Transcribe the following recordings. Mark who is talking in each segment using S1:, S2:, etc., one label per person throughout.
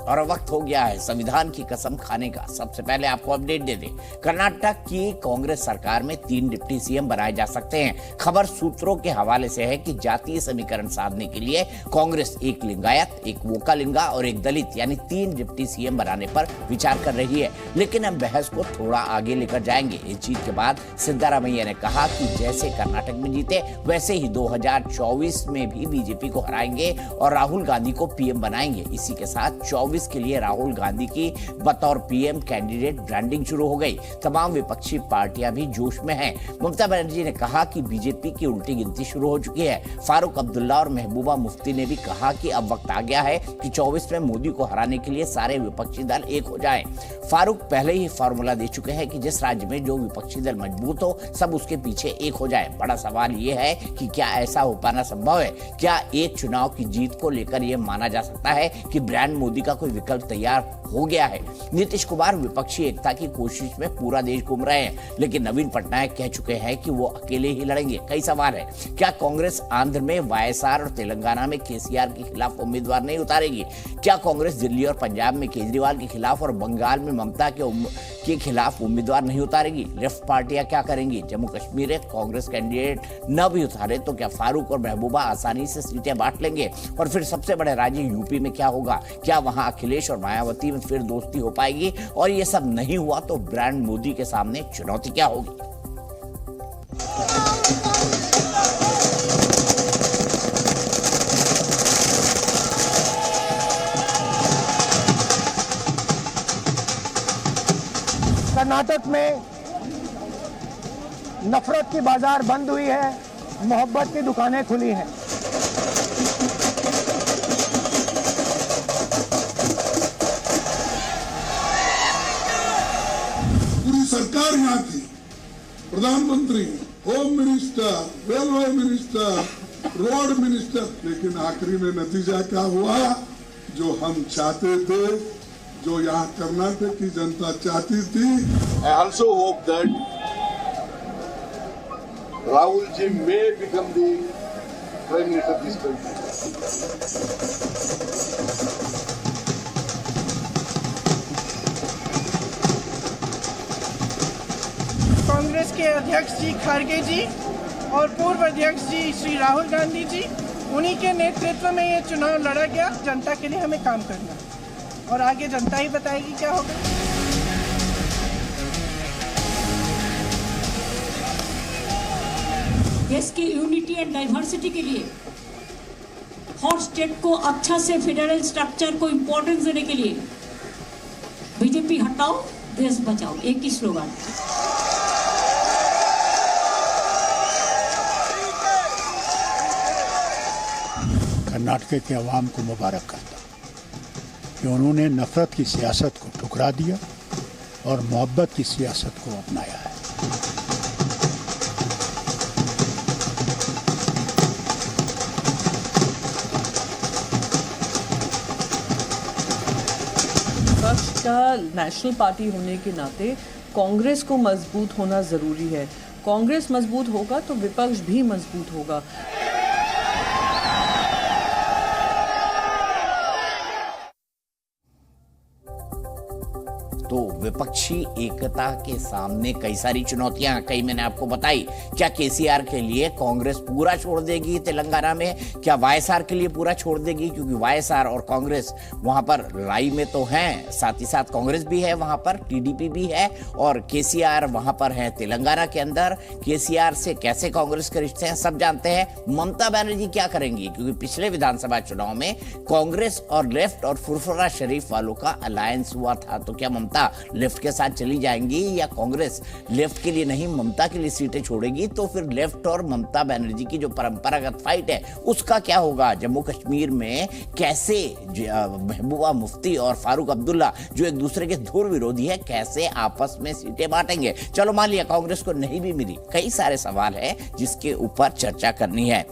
S1: और वक्त हो गया है संविधान की कसम खाने का। सबसे पहले आपको अपडेट दे दें, कर्नाटक की कांग्रेस सरकार में 3 डिप्टी सीएम बनाए जा सकते हैं। खबर सूत्रों के हवाले से है कि जातीय समीकरण साधने के लिए कांग्रेस एक लिंगायत, एक वोकालिंगा और एक दलित यानी 3 डिप्टी सीएम बनाने पर विचार कर रही है। लेकिन हम बहस को थोड़ा आगे लेकर जाएंगे। इस जीत के बाद सिद्धारमैया ने कहा कि जैसे कर्नाटक में जीते वैसे ही 2024 में भी बीजेपी को हराएंगे और राहुल गांधी को पीएम बनाएंगे। इसी के साथ 24 के लिए राहुल गांधी की बतौर पीएम कैंडिडेट ब्रांडिंग शुरू हो गई। तमाम विपक्षी पार्टियां भी जोश में हैं। ममता बनर्जी ने कहा कि बीजेपी की उल्टी गिनती शुरू हो चुकी है। फारूक अब्दुल्ला और महबूबा मुफ्ती ने भी कहा कि अब वक्त आ गया है कि 24 में मोदी को हराने के लिए सारे विपक्षी दल एक हो जाएं। फारूक पहले ही फॉर्मूला दे चुके हैं कि जिस राज्य में जो विपक्षी दल मजबूत हो सब उसके पीछे एक हो जाए। बड़ा सवाल यह है कि क्या ऐसा हो पाना संभव है? क्या एक चुनाव की जीत को लेकर यह माना जा सकता है कि ब्रांड मोदी का कोई विकल्प तैयार हो गया है? नीतीश कुमार विपक्षी एकता की कोशिश में पूरा देश घूम रहे हैं, लेकिन नवीन पटनायक कह चुके हैं कि वो अकेले ही लड़ेंगे। कई सवाल है, क्या कांग्रेस आंध्र में वाईएसआर और तेलंगाना में केसीआर के खिलाफ उम्मीदवार नहीं उतारेगी? क्या कांग्रेस दिल्ली और पंजाब में केजरीवाल के खिलाफ और बंगाल में ममता के खिलाफ उम्मीदवार नहीं उतारेगी? लेफ्ट पार्टियां क्या करेंगी? जम्मू कश्मीर में कांग्रेस कैंडिडेट न भी उतारे तो क्या फारूक और महबूबा आसानी से सीटें बांट लेंगे? और फिर सबसे बड़े राज्य यूपी में क्या होगा? क्या वहां अखिलेश और मायावती में फिर दोस्ती हो पाएगी? और ये सब नहीं हुआ तो ब्रांड मोदी के सामने चुनौती क्या होगी?
S2: कर्नाटक में नफरत की बाजार बंद हुई है, मोहब्बत की दुकानें खुली हैं।
S3: पूरी सरकार यहाँ थी, प्रधानमंत्री, home minister, railway minister, road minister, लेकिन आखिरी में नतीजा क्या हुआ? जो हम चाहते थे, जो यहाँ कर्नाटक की जनता चाहती थी।
S4: I also hope that Rahul ji may become the Prime Minister of this country.
S2: Congress के अध्यक्ष जी खड़गे जी और पूर्व अध्यक्ष जी श्री राहुल गांधी जी, उन्हीं के नेतृत्व में ये चुनाव लड़ा गया। जनता के लिए हमें काम करना है और आगे जनता ही बताएगी क्या होगा।
S5: देश की यूनिटी एंड डाइवर्सिटी के लिए हर स्टेट को अच्छा से फेडरल स्ट्रक्चर को इम्पोर्टेंस देने के लिए बीजेपी हटाओ देश बचाओ, एक ही स्लोगन।
S6: कर्नाटक के अवाम को मुबारक करता कि उन्होंने नफरत की सियासत को ठुकरा दिया और मोहब्बत की सियासत को अपनाया है।
S7: विपक्ष का नेशनल पार्टी होने के नाते कांग्रेस को मजबूत होना जरूरी है। कांग्रेस मजबूत होगा तो विपक्ष भी मजबूत होगा।
S1: तो विपक्षी एकता के सामने कई सारी चुनौतियां, कई मैंने आपको बताई। क्या केसीआर के लिए कांग्रेस पूरा छोड़ देगी तेलंगाना में? क्या वाईएसआर के लिए पूरा छोड़ देगी? क्योंकि वाईएसआर और कांग्रेस वहां पर लड़ाई में तो हैं, साथ ही साथ कांग्रेस भी है वहां पर, टीडीपी भी है और केसीआर वहां पर है तेलंगाना के अंदर। केसीआर से कैसे कांग्रेस के रिश्ते हैं सब जानते हैं। ममता बनर्जी क्या करेंगी? क्योंकि पिछले विधानसभा चुनाव में कांग्रेस और लेफ्ट और फुरफुरा शरीफ वालों का अलायंस हुआ था। तो क्या ममता लेफ्ट के साथ चली जाएंगी या कांग्रेस लेफ्ट के लिए नहीं ममता के लिए सीटें छोड़ेगी? तो फिर लेफ्ट और ममता बनर्जी की जो परंपरागत फाइट है उसका क्या होगा? जम्मू कश्मीर में कैसे महबूबा मुफ्ती और फारूक अब्दुल्ला जो एक दूसरे के धुर विरोधी है कैसे आपस में सीटें बांटेंगे? चलो मान लिया कांग्रेस को नहीं भी मिली, कई सारे सवाल है जिसके ऊपर चर्चा करनी है।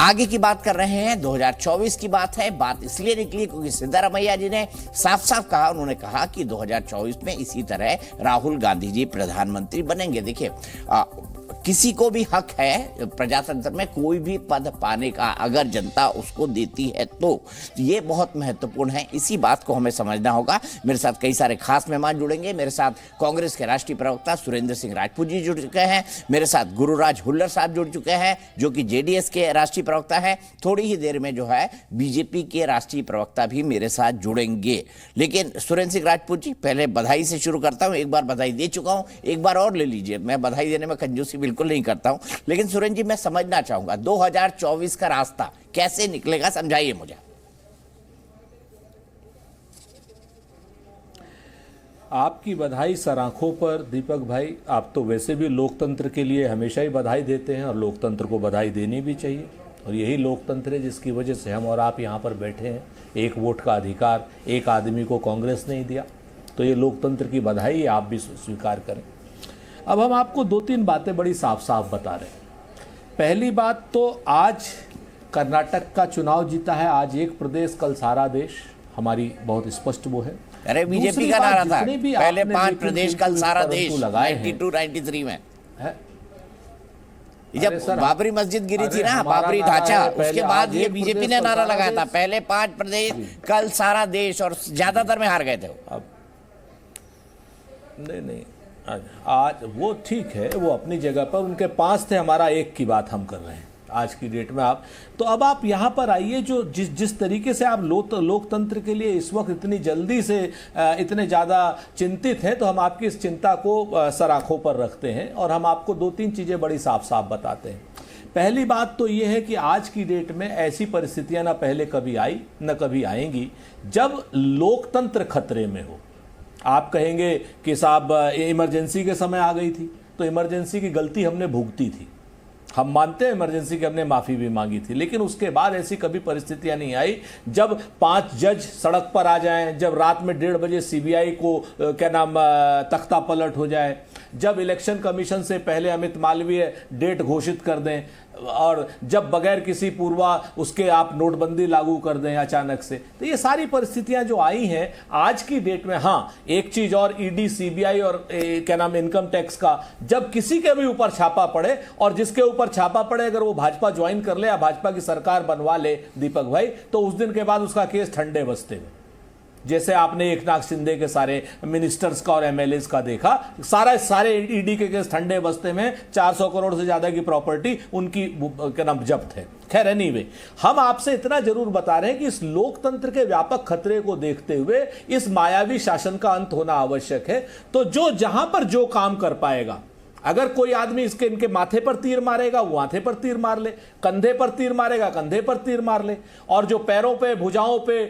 S1: आगे की बात कर रहे हैं, 2024 की बात है। बात इसलिए निकली क्योंकि सिद्धारमैया जी ने साफ साफ कहा, उन्होंने कहा कि 2024 में इसी तरह राहुल गांधी जी प्रधानमंत्री बनेंगे। देखिए किसी को भी हक है प्रजातंत्र में कोई भी पद पाने का, अगर जनता उसको देती है तो ये बहुत महत्वपूर्ण है। इसी बात को हमें समझना होगा। मेरे साथ कई सारे खास मेहमान जुड़ेंगे। मेरे साथ कांग्रेस के राष्ट्रीय प्रवक्ता सुरेंद्र सिंह राजपूत जी जुड़ चुके हैं। मेरे साथ गुरुराज हुल्लर साहब जुड़ चुके हैं जो कि जेडीएस के राष्ट्रीय प्रवक्ता है। थोड़ी ही देर में जो है बीजेपी के राष्ट्रीय प्रवक्ता भी मेरे साथ जुड़ेंगे। लेकिन सुरेंद्र सिंह राजपूत जी, पहले बधाई से शुरू करता हूं। एक बार बधाई दे चुका हूं, एक बार और ले लीजिए। मैं बधाई देने में कंजूसी बिल्कुल नहीं करता हूं, लेकिन सुरेंद्र जी मैं समझना चाहूंगा 2024 का रास्ता कैसे निकलेगा, समझाइए मुझे।
S8: आपकी बधाई सराखों पर दीपक भाई। आप तो वैसे भी लोकतंत्र के लिए हमेशा ही बधाई देते हैं और लोकतंत्र को बधाई देनी भी चाहिए, और यही लोकतंत्र है जिसकी वजह से हम और आप यहाँ पर बैठे हैं। एक वोट का अधिकार एक आदमी को कांग्रेस नहीं दिया, तो ये लोकतंत्र की बधाई आप भी स्वीकार करें। अब हम आपको 2-3 बातें बड़ी साफ साफ बता रहे हैं। पहली बात तो आज कर्नाटक का चुनाव जीता है, आज एक प्रदेश कल सारा देश, हमारी बहुत स्पष्ट वो है।
S1: अरे बीजेपी का नारा था पहले 5 प्रदेश कल सारा देश 92-93 में
S8: है।
S1: जब बाबरी मस्जिद गिरी थी ना, बाबरी ढांचा, उसके बाद ये बीजेपी ने नारा लगाया था पहले 5 प्रदेश कल सारा देश, और ज्यादातर में हार गए थे।
S8: अब नहीं, आज वो ठीक है, वो अपनी जगह पर, उनके 5 थे, हमारा 1 की बात हम कर रहे हैं आज की डेट में। आप तो अब आप यहाँ पर आइए, जो जिस तरीके से आप लोकतंत्र के लिए इस वक्त इतनी जल्दी से इतने ज़्यादा चिंतित हैं, तो हम आपकी इस चिंता को सराखों पर रखते हैं और हम आपको 2-3 चीज़ें बड़ी साफ साफ बताते हैं। पहली बात तो ये है कि आज की डेट में ऐसी परिस्थितियां ना पहले कभी आई न कभी आएंगी जब लोकतंत्र खतरे में हो। आप कहेंगे कि साहब इमरजेंसी के समय आ गई थी, तो इमरजेंसी की गलती हमने भुगती थी, हम मानते हैं इमरजेंसी की हमने माफ़ी भी मांगी थी, लेकिन उसके बाद ऐसी कभी परिस्थितियां नहीं आई जब 5 जज सड़क पर आ जाएं, जब रात में 1:30 बजे सीबीआई को तख्ता पलट हो जाए, जब इलेक्शन कमीशन से पहले अमित मालवीय डेट घोषित कर दें, और जब बगैर किसी पूर्वा उसके आप नोटबंदी लागू कर दें अचानक से। तो ये सारी परिस्थितियां जो आई हैं आज की डेट में। हाँ, एक चीज और, ईडी सीबीआई और इनकम टैक्स का जब किसी के भी ऊपर छापा पड़े, और जिसके ऊपर छापा पड़े अगर वो भाजपा ज्वाइन कर ले या भाजपा की सरकार बनवा ले दीपक भाई, तो उस दिन के बाद उसका केस ठंडे बस्ते में। जैसे आपने एकनाथ शिंदे के सारे मिनिस्टर्स का और एमएलएस का देखा, सारे ईडी के केस ठंडे बस्ते में, 400 करोड़ से ज्यादा की प्रॉपर्टी उनकी जब्त है। खैर एनीवे, हम आपसे इतना जरूर बता रहे हैं कि इस लोकतंत्र के व्यापक खतरे को देखते हुए इस मायावी शासन का अंत होना आवश्यक है। तो जो जहां पर जो काम कर पाएगा, अगर कोई आदमी इनके माथे पर तीर मारेगा वो माथे पर तीर मार ले, कंधे पर तीर मारेगा कंधे पर तीर मार ले, और जो पैरों पे, भुजाओं पे,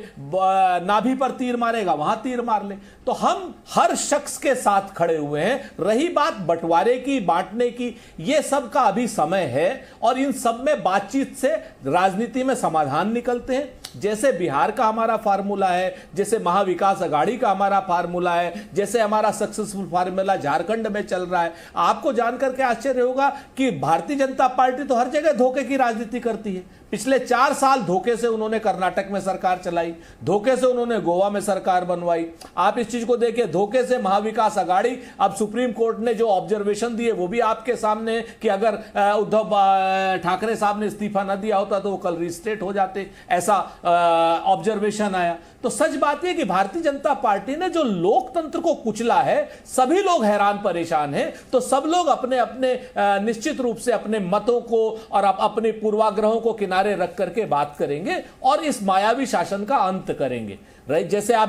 S8: नाभि पर तीर मारेगा वहां तीर मार ले। तो हम हर शख्स के साथ खड़े हुए हैं। रही बात बंटवारे की, बांटने की, ये सब का अभी समय है, और इन सब में बातचीत से राजनीति में समाधान निकलते हैं। जैसे बिहार का हमारा फार्मूला है, जैसे महाविकास अघाड़ी का हमारा फार्मूला है, जैसे हमारा सक्सेसफुल फार्मूला झारखंड में चल रहा है। आपको जानकर के आश्चर्य होगा कि भारतीय जनता पार्टी तो हर जगह धोखे की राजनीति करती है। पिछले 4 साल धोखे से उन्होंने कर्नाटक में सरकार चलाई, धोखे से उन्होंने गोवा में सरकार बनवाई। आप इस चीज को देखिए, धोखे से महाविकास अघाड़ी, अब सुप्रीम कोर्ट ने जो ऑब्जर्वेशन दिए वो भी आपके सामने कि अगर उद्धव ठाकरे साहब ने इस्तीफा न दिया होता तो वो कल रिस्टेट हो जाते, ऐसा ऑब्जर्वेशन आया। तो सच बात है कि भारतीय जनता पार्टी ने जो लोकतंत्र को कुचला है, सभी लोग हैरान परेशान हैं। तो सब लोग अपने अपने निश्चित रूप से अपने मतों को और अपने पूर्वाग्रहों को किनारे रख करके बात करेंगे और इस मायावी शासन का अंत करेंगे। जैसे आप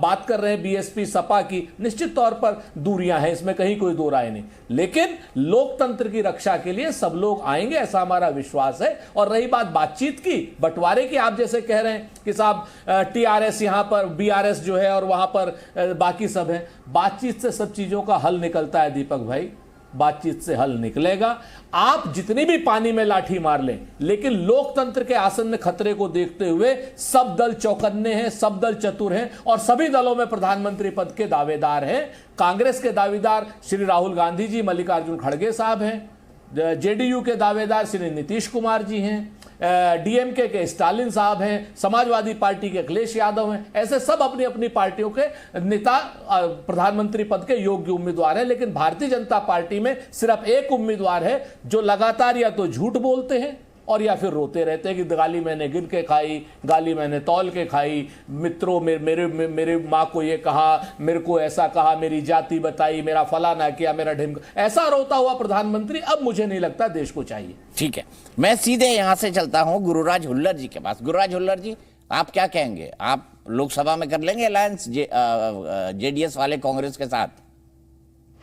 S8: बात कर रहे हैं बीएसपी सपा की, निश्चित तौर पर दूरियां हैं, इसमें कहीं कोई दो राय नहीं, लेकिन लोकतंत्र की रक्षा के लिए सब लोग आएंगे, ऐसा हमारा विश्वास है। और रही बात बातचीत की, बंटवारे की, आप जैसे कह रहे हैं कि साहब टीआरएस यहां पर, बीआरएस जो है और वहां पर बाकी सब है, बातचीत से सब चीजों का हल निकलता है दीपक भाई, बातचीत से हल निकलेगा। आप जितनी भी पानी में लाठी मार लें, लेकिन लोकतंत्र के आसन्न खतरे को देखते हुए सब दल चौकन्ने हैं, सब दल चतुर हैं, और सभी दलों में प्रधानमंत्री पद के दावेदार हैं। कांग्रेस के दावेदार श्री राहुल गांधी जी, मल्लिकार्जुन खड़गे साहब हैं, जेडीयू के दावेदार श्री नीतीश कुमार जी हैं, डीएमके के स्टालिन साहब हैं, समाजवादी पार्टी के अखिलेश यादव हैं, ऐसे सब अपनी अपनी पार्टियों के नेता प्रधानमंत्री पद के योग्य उम्मीदवार हैं। लेकिन भारतीय जनता पार्टी में सिर्फ एक उम्मीदवार है जो लगातार या तो झूठ बोलते हैं और या फिर रोते रहते हैं कि गाली मैंने गिन के खाई, गाली मैंने तौल के खाई, मित्रों मेरे माँ को ये कहा, मेरे को ऐसा कहा, मेरी जाति बताई, मेरा फलाना किया, मेरा ढिमक, ऐसा रोता हुआ प्रधानमंत्री अब मुझे नहीं लगता देश को चाहिए।
S1: ठीक है, मैं सीधे यहां से चलता हूं गुरुराज हुल्लर जी के पास। गुरुराज हुल्लर जी, आप क्या कहेंगे? आप लोकसभा में कर लेंगे अलायंस जेडीएस वाले कांग्रेस के साथ?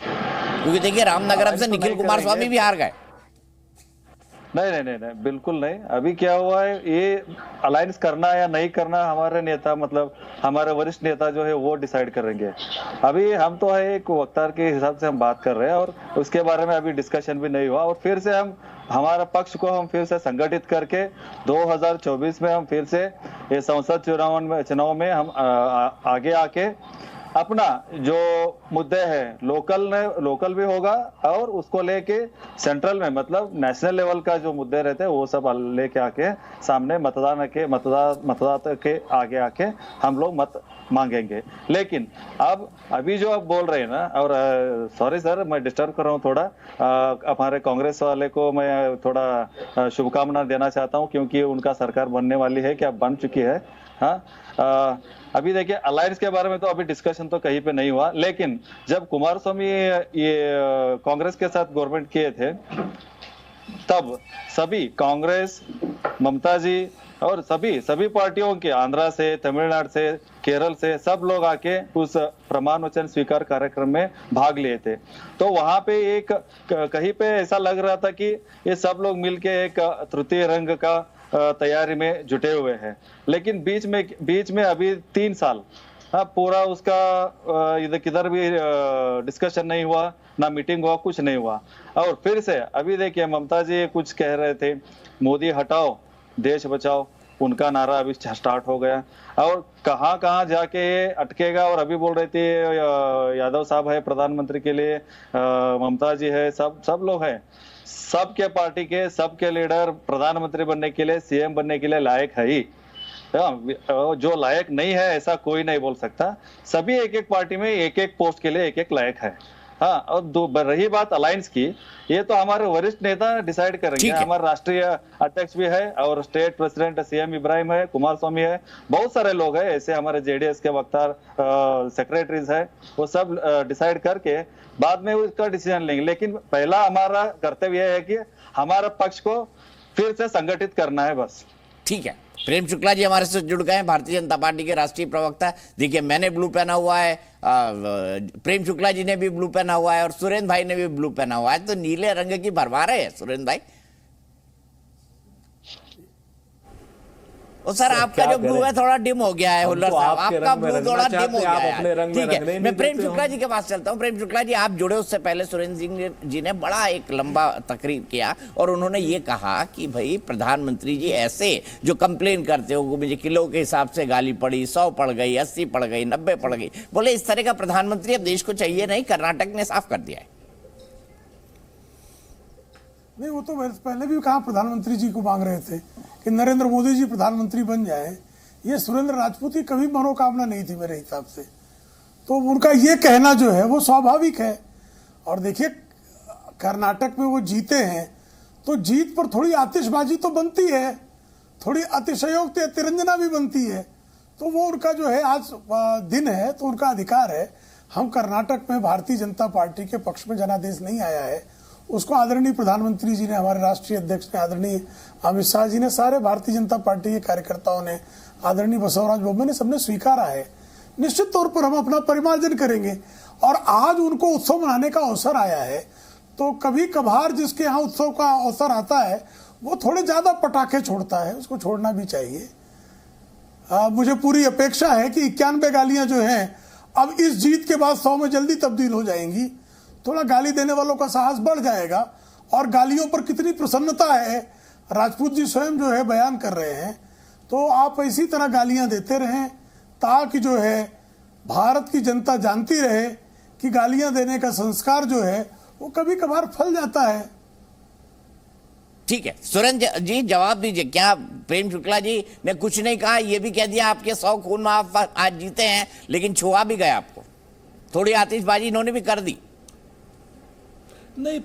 S1: क्योंकि देखिए रामनगरम से निखिल कुमार स्वामी भी हार गए।
S9: नहीं, बिल्कुल नहीं। अभी क्या हुआ है, ये अलायंस करना या नहीं करना हमारे नेता, मतलब हमारे वरिष्ठ नेता जो है वो डिसाइड करेंगे। अभी हम तो है एक वक्तार के हिसाब से हम बात कर रहे हैं और उसके बारे में अभी डिस्कशन भी नहीं हुआ। और फिर से हम हमारा पक्ष को हम फिर से संगठित करके 2024 में हम फिर से ये संसद चुनाव में हम आगे आके अपना जो मुद्दे हैं लोकल भी होगा और उसको लेके सेंट्रल में, मतलब नेशनल लेवल का जो मुद्दे रहते हैं वो सब लेके आके सामने मतदाता के आगे आके हम लोग मत मांगेंगे। लेकिन अभी जो आप बोल रहे हैं ना, और सॉरी सर मैं डिस्टर्ब कर रहा हूँ थोड़ा, हमारे कांग्रेस वाले को मैं थोड़ा शुभकामना देना चाहता हूँ क्योंकि उनका सरकार बनने वाली है, क्या बन चुकी है। हाँ, अभी देखिए अलायंस के बारे में तो अभी डिस्कशन तो कहीं पे नहीं हुआ, लेकिन जब कुमार स्वामी ये कांग्रेस के साथ गवर्नमेंट किए थे तब सभी कांग्रेस, ममता जी और सभी पार्टियों के, आंध्रा से, तमिलनाडु से, केरल से सब लोग आके उस प्रमाण वचन स्वीकार कार्यक्रम में भाग लिए थे। तो वहां पे एक कहीं पे ऐसा लग रहा था कि ये सब लोग मिलके एक तृतीय रंग का तैयारी में जुटे हुए हैं। लेकिन बीच में अभी 3 साल पूरा उसका इधर किधर भी डिस्कशन नहीं हुआ, ना मीटिंग हुआ, कुछ नहीं हुआ। और फिर से अभी देखिए ममता जी कुछ कह रहे थे, मोदी हटाओ देश बचाओ, उनका नारा अभी स्टार्ट हो गया और कहां जाके ये अटकेगा। और अभी बोल रही थी यादव साहब है प्रधानमंत्री के लिए, ममता जी है, सब लोग हैं, सबके पार्टी के सबके लीडर प्रधानमंत्री बनने के लिए, सीएम बनने के लिए लायक है ही। जो लायक नहीं है ऐसा कोई नहीं बोल सकता। सभी एक पार्टी में एक पोस्ट के लिए एक लायक है। हाँ, और रही बात अलायंस की, ये तो हमारे वरिष्ठ नेता डिसाइड करेंगे। हमारे राष्ट्रीय अध्यक्ष भी है और स्टेट प्रेसिडेंट सीएम इब्राहिम है, कुमार स्वामी है, बहुत सारे लोग हैं ऐसे, हमारे जेडीएस के वक्तार सेक्रेटरीज है, वो सब डिसाइड करके बाद में उसका डिसीजन लेंगे। लेकिन पहला हमारा कर्तव्य है कि हमारा पक्ष को फिर से संगठित करना है बस।
S1: ठीक है, प्रेम शुक्ला जी हमारे साथ जुड़ गए हैं, भारतीय जनता पार्टी के राष्ट्रीय प्रवक्ता। देखिए मैंने ब्लू पहना हुआ है, प्रेम शुक्ला जी ने भी ब्लू पहना हुआ है और सुरेंद्र भाई ने भी ब्लू पहना हुआ है, तो नीले रंग की भरमार है सुरेंद्र भाई। और सर आपका जो ब्लू है थोड़ा डिम हो गया है, हुल्लर साहब आपका ब्लू थोड़ा डिम हो गया है। ठीक है, मैं प्रेम शुक्ला जी के पास चलता हूं। प्रेम शुक्ला जी, आप जुड़े उससे पहले सुरेंद्र जी ने बड़ा एक लंबा तकरीर किया और उन्होंने ये कहा कि भाई प्रधानमंत्री जी ऐसे जो कंप्लेन करते हो, मुझे किलो के हिसाब से गाली पड़ी, 100 पड़ गई, 80 पड़ गई, 90 पड़ गई, बोले इस तरह का प्रधानमंत्री अब देश को चाहिए नहीं। कर्नाटक ने साफ कर दिया है।
S10: नहीं, वो तो पहले भी कहा प्रधानमंत्री जी को मांग रहे थे कि नरेंद्र मोदी जी प्रधानमंत्री बन जाए। ये सुरेंद्र राजपूत की कभी मनोकामना नहीं थी मेरे हिसाब से, तो उनका ये कहना जो है वो स्वाभाविक है। और देखिए कर्नाटक में वो जीते हैं तो जीत पर थोड़ी आतिशबाजी तो बनती है, थोड़ी अतिशयोक्ति तिरंजना भी बनती है, तो वो उनका जो है आज दिन है तो उनका अधिकार है। हम कर्नाटक में भारतीय जनता पार्टी के पक्ष में जनादेश नहीं आया है, उसको आदरणीय प्रधानमंत्री जी ने, हमारे राष्ट्रीय अध्यक्ष ने, आदरणीय अमित शाह जी ने, सारे भारतीय जनता पार्टी के कार्यकर्ताओं ने, आदरणीय बसवराज बोम्मे ने, सबने स्वीकारा है। निश्चित तौर पर हम अपना परिमार्जन करेंगे और आज उनको उत्सव मनाने का अवसर आया है, तो कभी कभार जिसके यहाँ उत्सव का अवसर आता है वो थोड़े ज्यादा पटाखे छोड़ता है, उसको छोड़ना भी चाहिए। मुझे पूरी अपेक्षा है कि 91 गालियां जो हैं अब इस जीत के बाद 100 में जल्दी तब्दील हो जाएंगी। थोड़ा गाली देने वालों का साहस बढ़ जाएगा और गालियों पर कितनी प्रसन्नता है राजपूत जी स्वयं जो है बयान कर रहे हैं। तो आप इसी तरह गालियां देते रहें ताकि जो है भारत की जनता जानती रहे कि गालियां देने का संस्कार जो है वो कभी कभार फल जाता है।
S1: ठीक है, सुरेंद्र जी जवाब दीजिए। क्या प्रेम शुक्ला जी ने कुछ नहीं कहा, ये भी कह दिया आपके 100 खून में आप आज जीते हैं, लेकिन छुआ भी गए आपको, थोड़ी आतिशबाजी इन्होंने भी कर दी।
S8: नहीं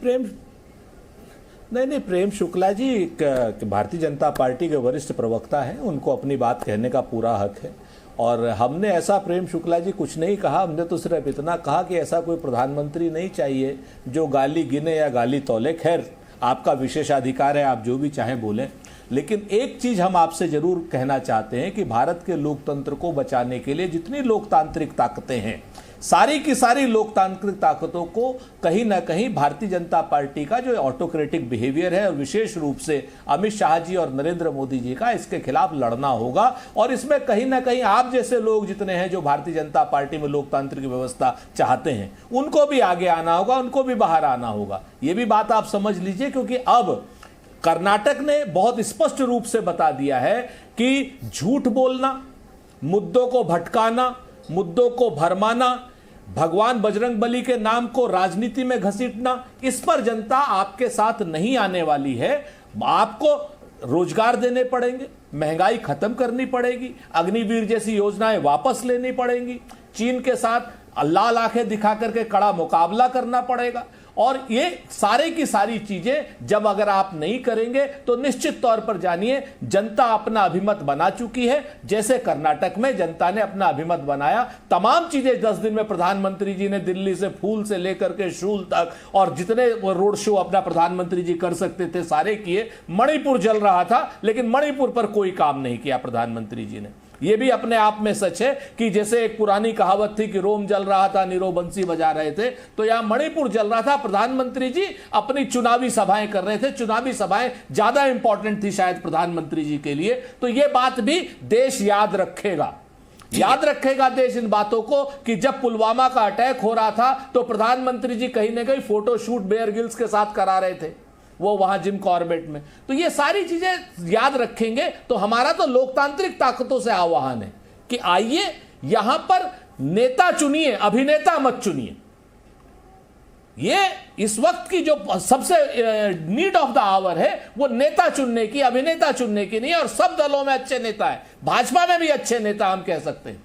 S8: प्रेम शुक्ला जी भारतीय जनता पार्टी के वरिष्ठ प्रवक्ता हैं, उनको अपनी बात कहने का पूरा हक है। और हमने ऐसा, प्रेम शुक्ला जी कुछ नहीं कहा, हमने तो सिर्फ इतना कहा कि ऐसा कोई प्रधानमंत्री नहीं चाहिए जो गाली गिने या गाली तौले। खैर आपका विशेषाधिकार है, आप जो भी चाहें बोलें, लेकिन एक चीज हम आपसे जरूर कहना चाहते हैं कि भारत के लोकतंत्र को बचाने के लिए जितनी लोकतांत्रिक ताकतें हैं, सारी की सारी लोकतांत्रिक ताकतों को कहीं ना कहीं भारतीय जनता पार्टी का जो ऑटोक्रेटिक बिहेवियर है, और विशेष रूप से अमित शाह जी और नरेंद्र मोदी जी का, इसके खिलाफ लड़ना होगा। और इसमें कहीं ना कहीं आप जैसे लोग जितने हैं जो भारतीय जनता पार्टी में लोकतांत्रिक व्यवस्था चाहते हैं, उनको भी आगे आना होगा, उनको भी बाहर आना होगा। ये भी बात आप समझ लीजिए, क्योंकि अब कर्नाटक ने बहुत स्पष्ट रूप से बता दिया है कि झूठ बोलना, मुद्दों को भटकाना, मुद्दों को भरमाना, भगवान बजरंगबली के नाम को राजनीति में घसीटना, इस पर जनता आपके साथ नहीं आने वाली है। आपको रोजगार देने पड़ेंगे, महंगाई खत्म करनी पड़ेगी, अग्निवीर जैसी योजनाएं वापस लेनी पड़ेंगी, चीन के साथ लाल आंखें दिखा करके कड़ा मुकाबला करना पड़ेगा। और ये सारे की सारी चीजें जब अगर आप नहीं करेंगे तो निश्चित तौर पर जानिए जनता अपना अभिमत बना चुकी है। जैसे कर्नाटक में जनता ने अपना अभिमत बनाया, तमाम चीजें 10 दिन में प्रधानमंत्री जी ने दिल्ली से फूल से लेकर के शूल तक और जितने रोड शो अपना प्रधानमंत्री जी कर सकते थे सारे किए। मणिपुर जल रहा था, लेकिन मणिपुर पर कोई काम नहीं किया प्रधानमंत्री जी ने। यह भी अपने आप में सच है कि जैसे एक पुरानी कहावत थी कि रोम जल रहा था, नीरो बंसी बजा रहे थे, तो यहां मणिपुर जल रहा था। प्रधानमंत्री जी अपनी चुनावी सभाएं कर रहे थे, चुनावी सभाएं ज्यादा इंपॉर्टेंट थी शायद प्रधानमंत्री जी के लिए। तो यह बात भी देश याद रखेगा, याद रखेगा देश इन बातों को कि जब पुलवामा का अटैक हो रहा था तो प्रधानमंत्री जी कहीं ना कहीं फोटो शूट बेयर ग्रिल्स के साथ करा रहे थे, वो वहां जिम कॉर्बेट में। तो ये सारी चीजें याद रखेंगे तो हमारा तो लोकतांत्रिक ताकतों से आह्वान है कि आइए यहां पर नेता चुनिए, अभिनेता मत चुनिए। ये इस वक्त की जो सबसे नीड ऑफ द आवर है वो नेता चुनने की, अभिनेता चुनने की नहीं। और सब दलों में अच्छे नेता है, भाजपा में भी अच्छे नेता हम कह सकते हैं।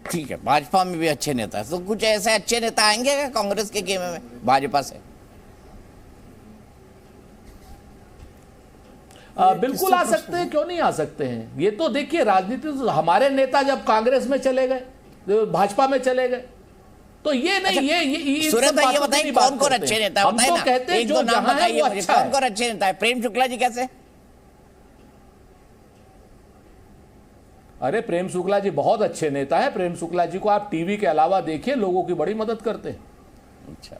S1: ठीक है, भाजपा में भी अच्छे नेता है, तो कुछ ऐसे अच्छे नेता आएंगे क्या कांग्रेस के खेमे में भाजपा से?
S8: बिल्कुल आ सकते हैं, क्यों नहीं आ सकते हैं। ये तो देखिए राजनीति, हमारे नेता जब कांग्रेस में चले गए, भाजपा में चले गए, तो ये नहीं। अच्छा, ये
S1: सुरेंद्र भाई ये बताइए कौन कौन अच्छे नेता?
S8: हम तो कहते हैं जो जहां है वो अच्छा है।
S1: कौन कौन अच्छे नेता है? प्रेम शुक्ला जी कैसे?
S8: अरे प्रेम शुक्ला जी बहुत अच्छे नेता है। प्रेम शुक्ला जी को आप टीवी के अलावा देखिए, लोगों की बड़ी मदद करते हैं।
S1: अच्छा,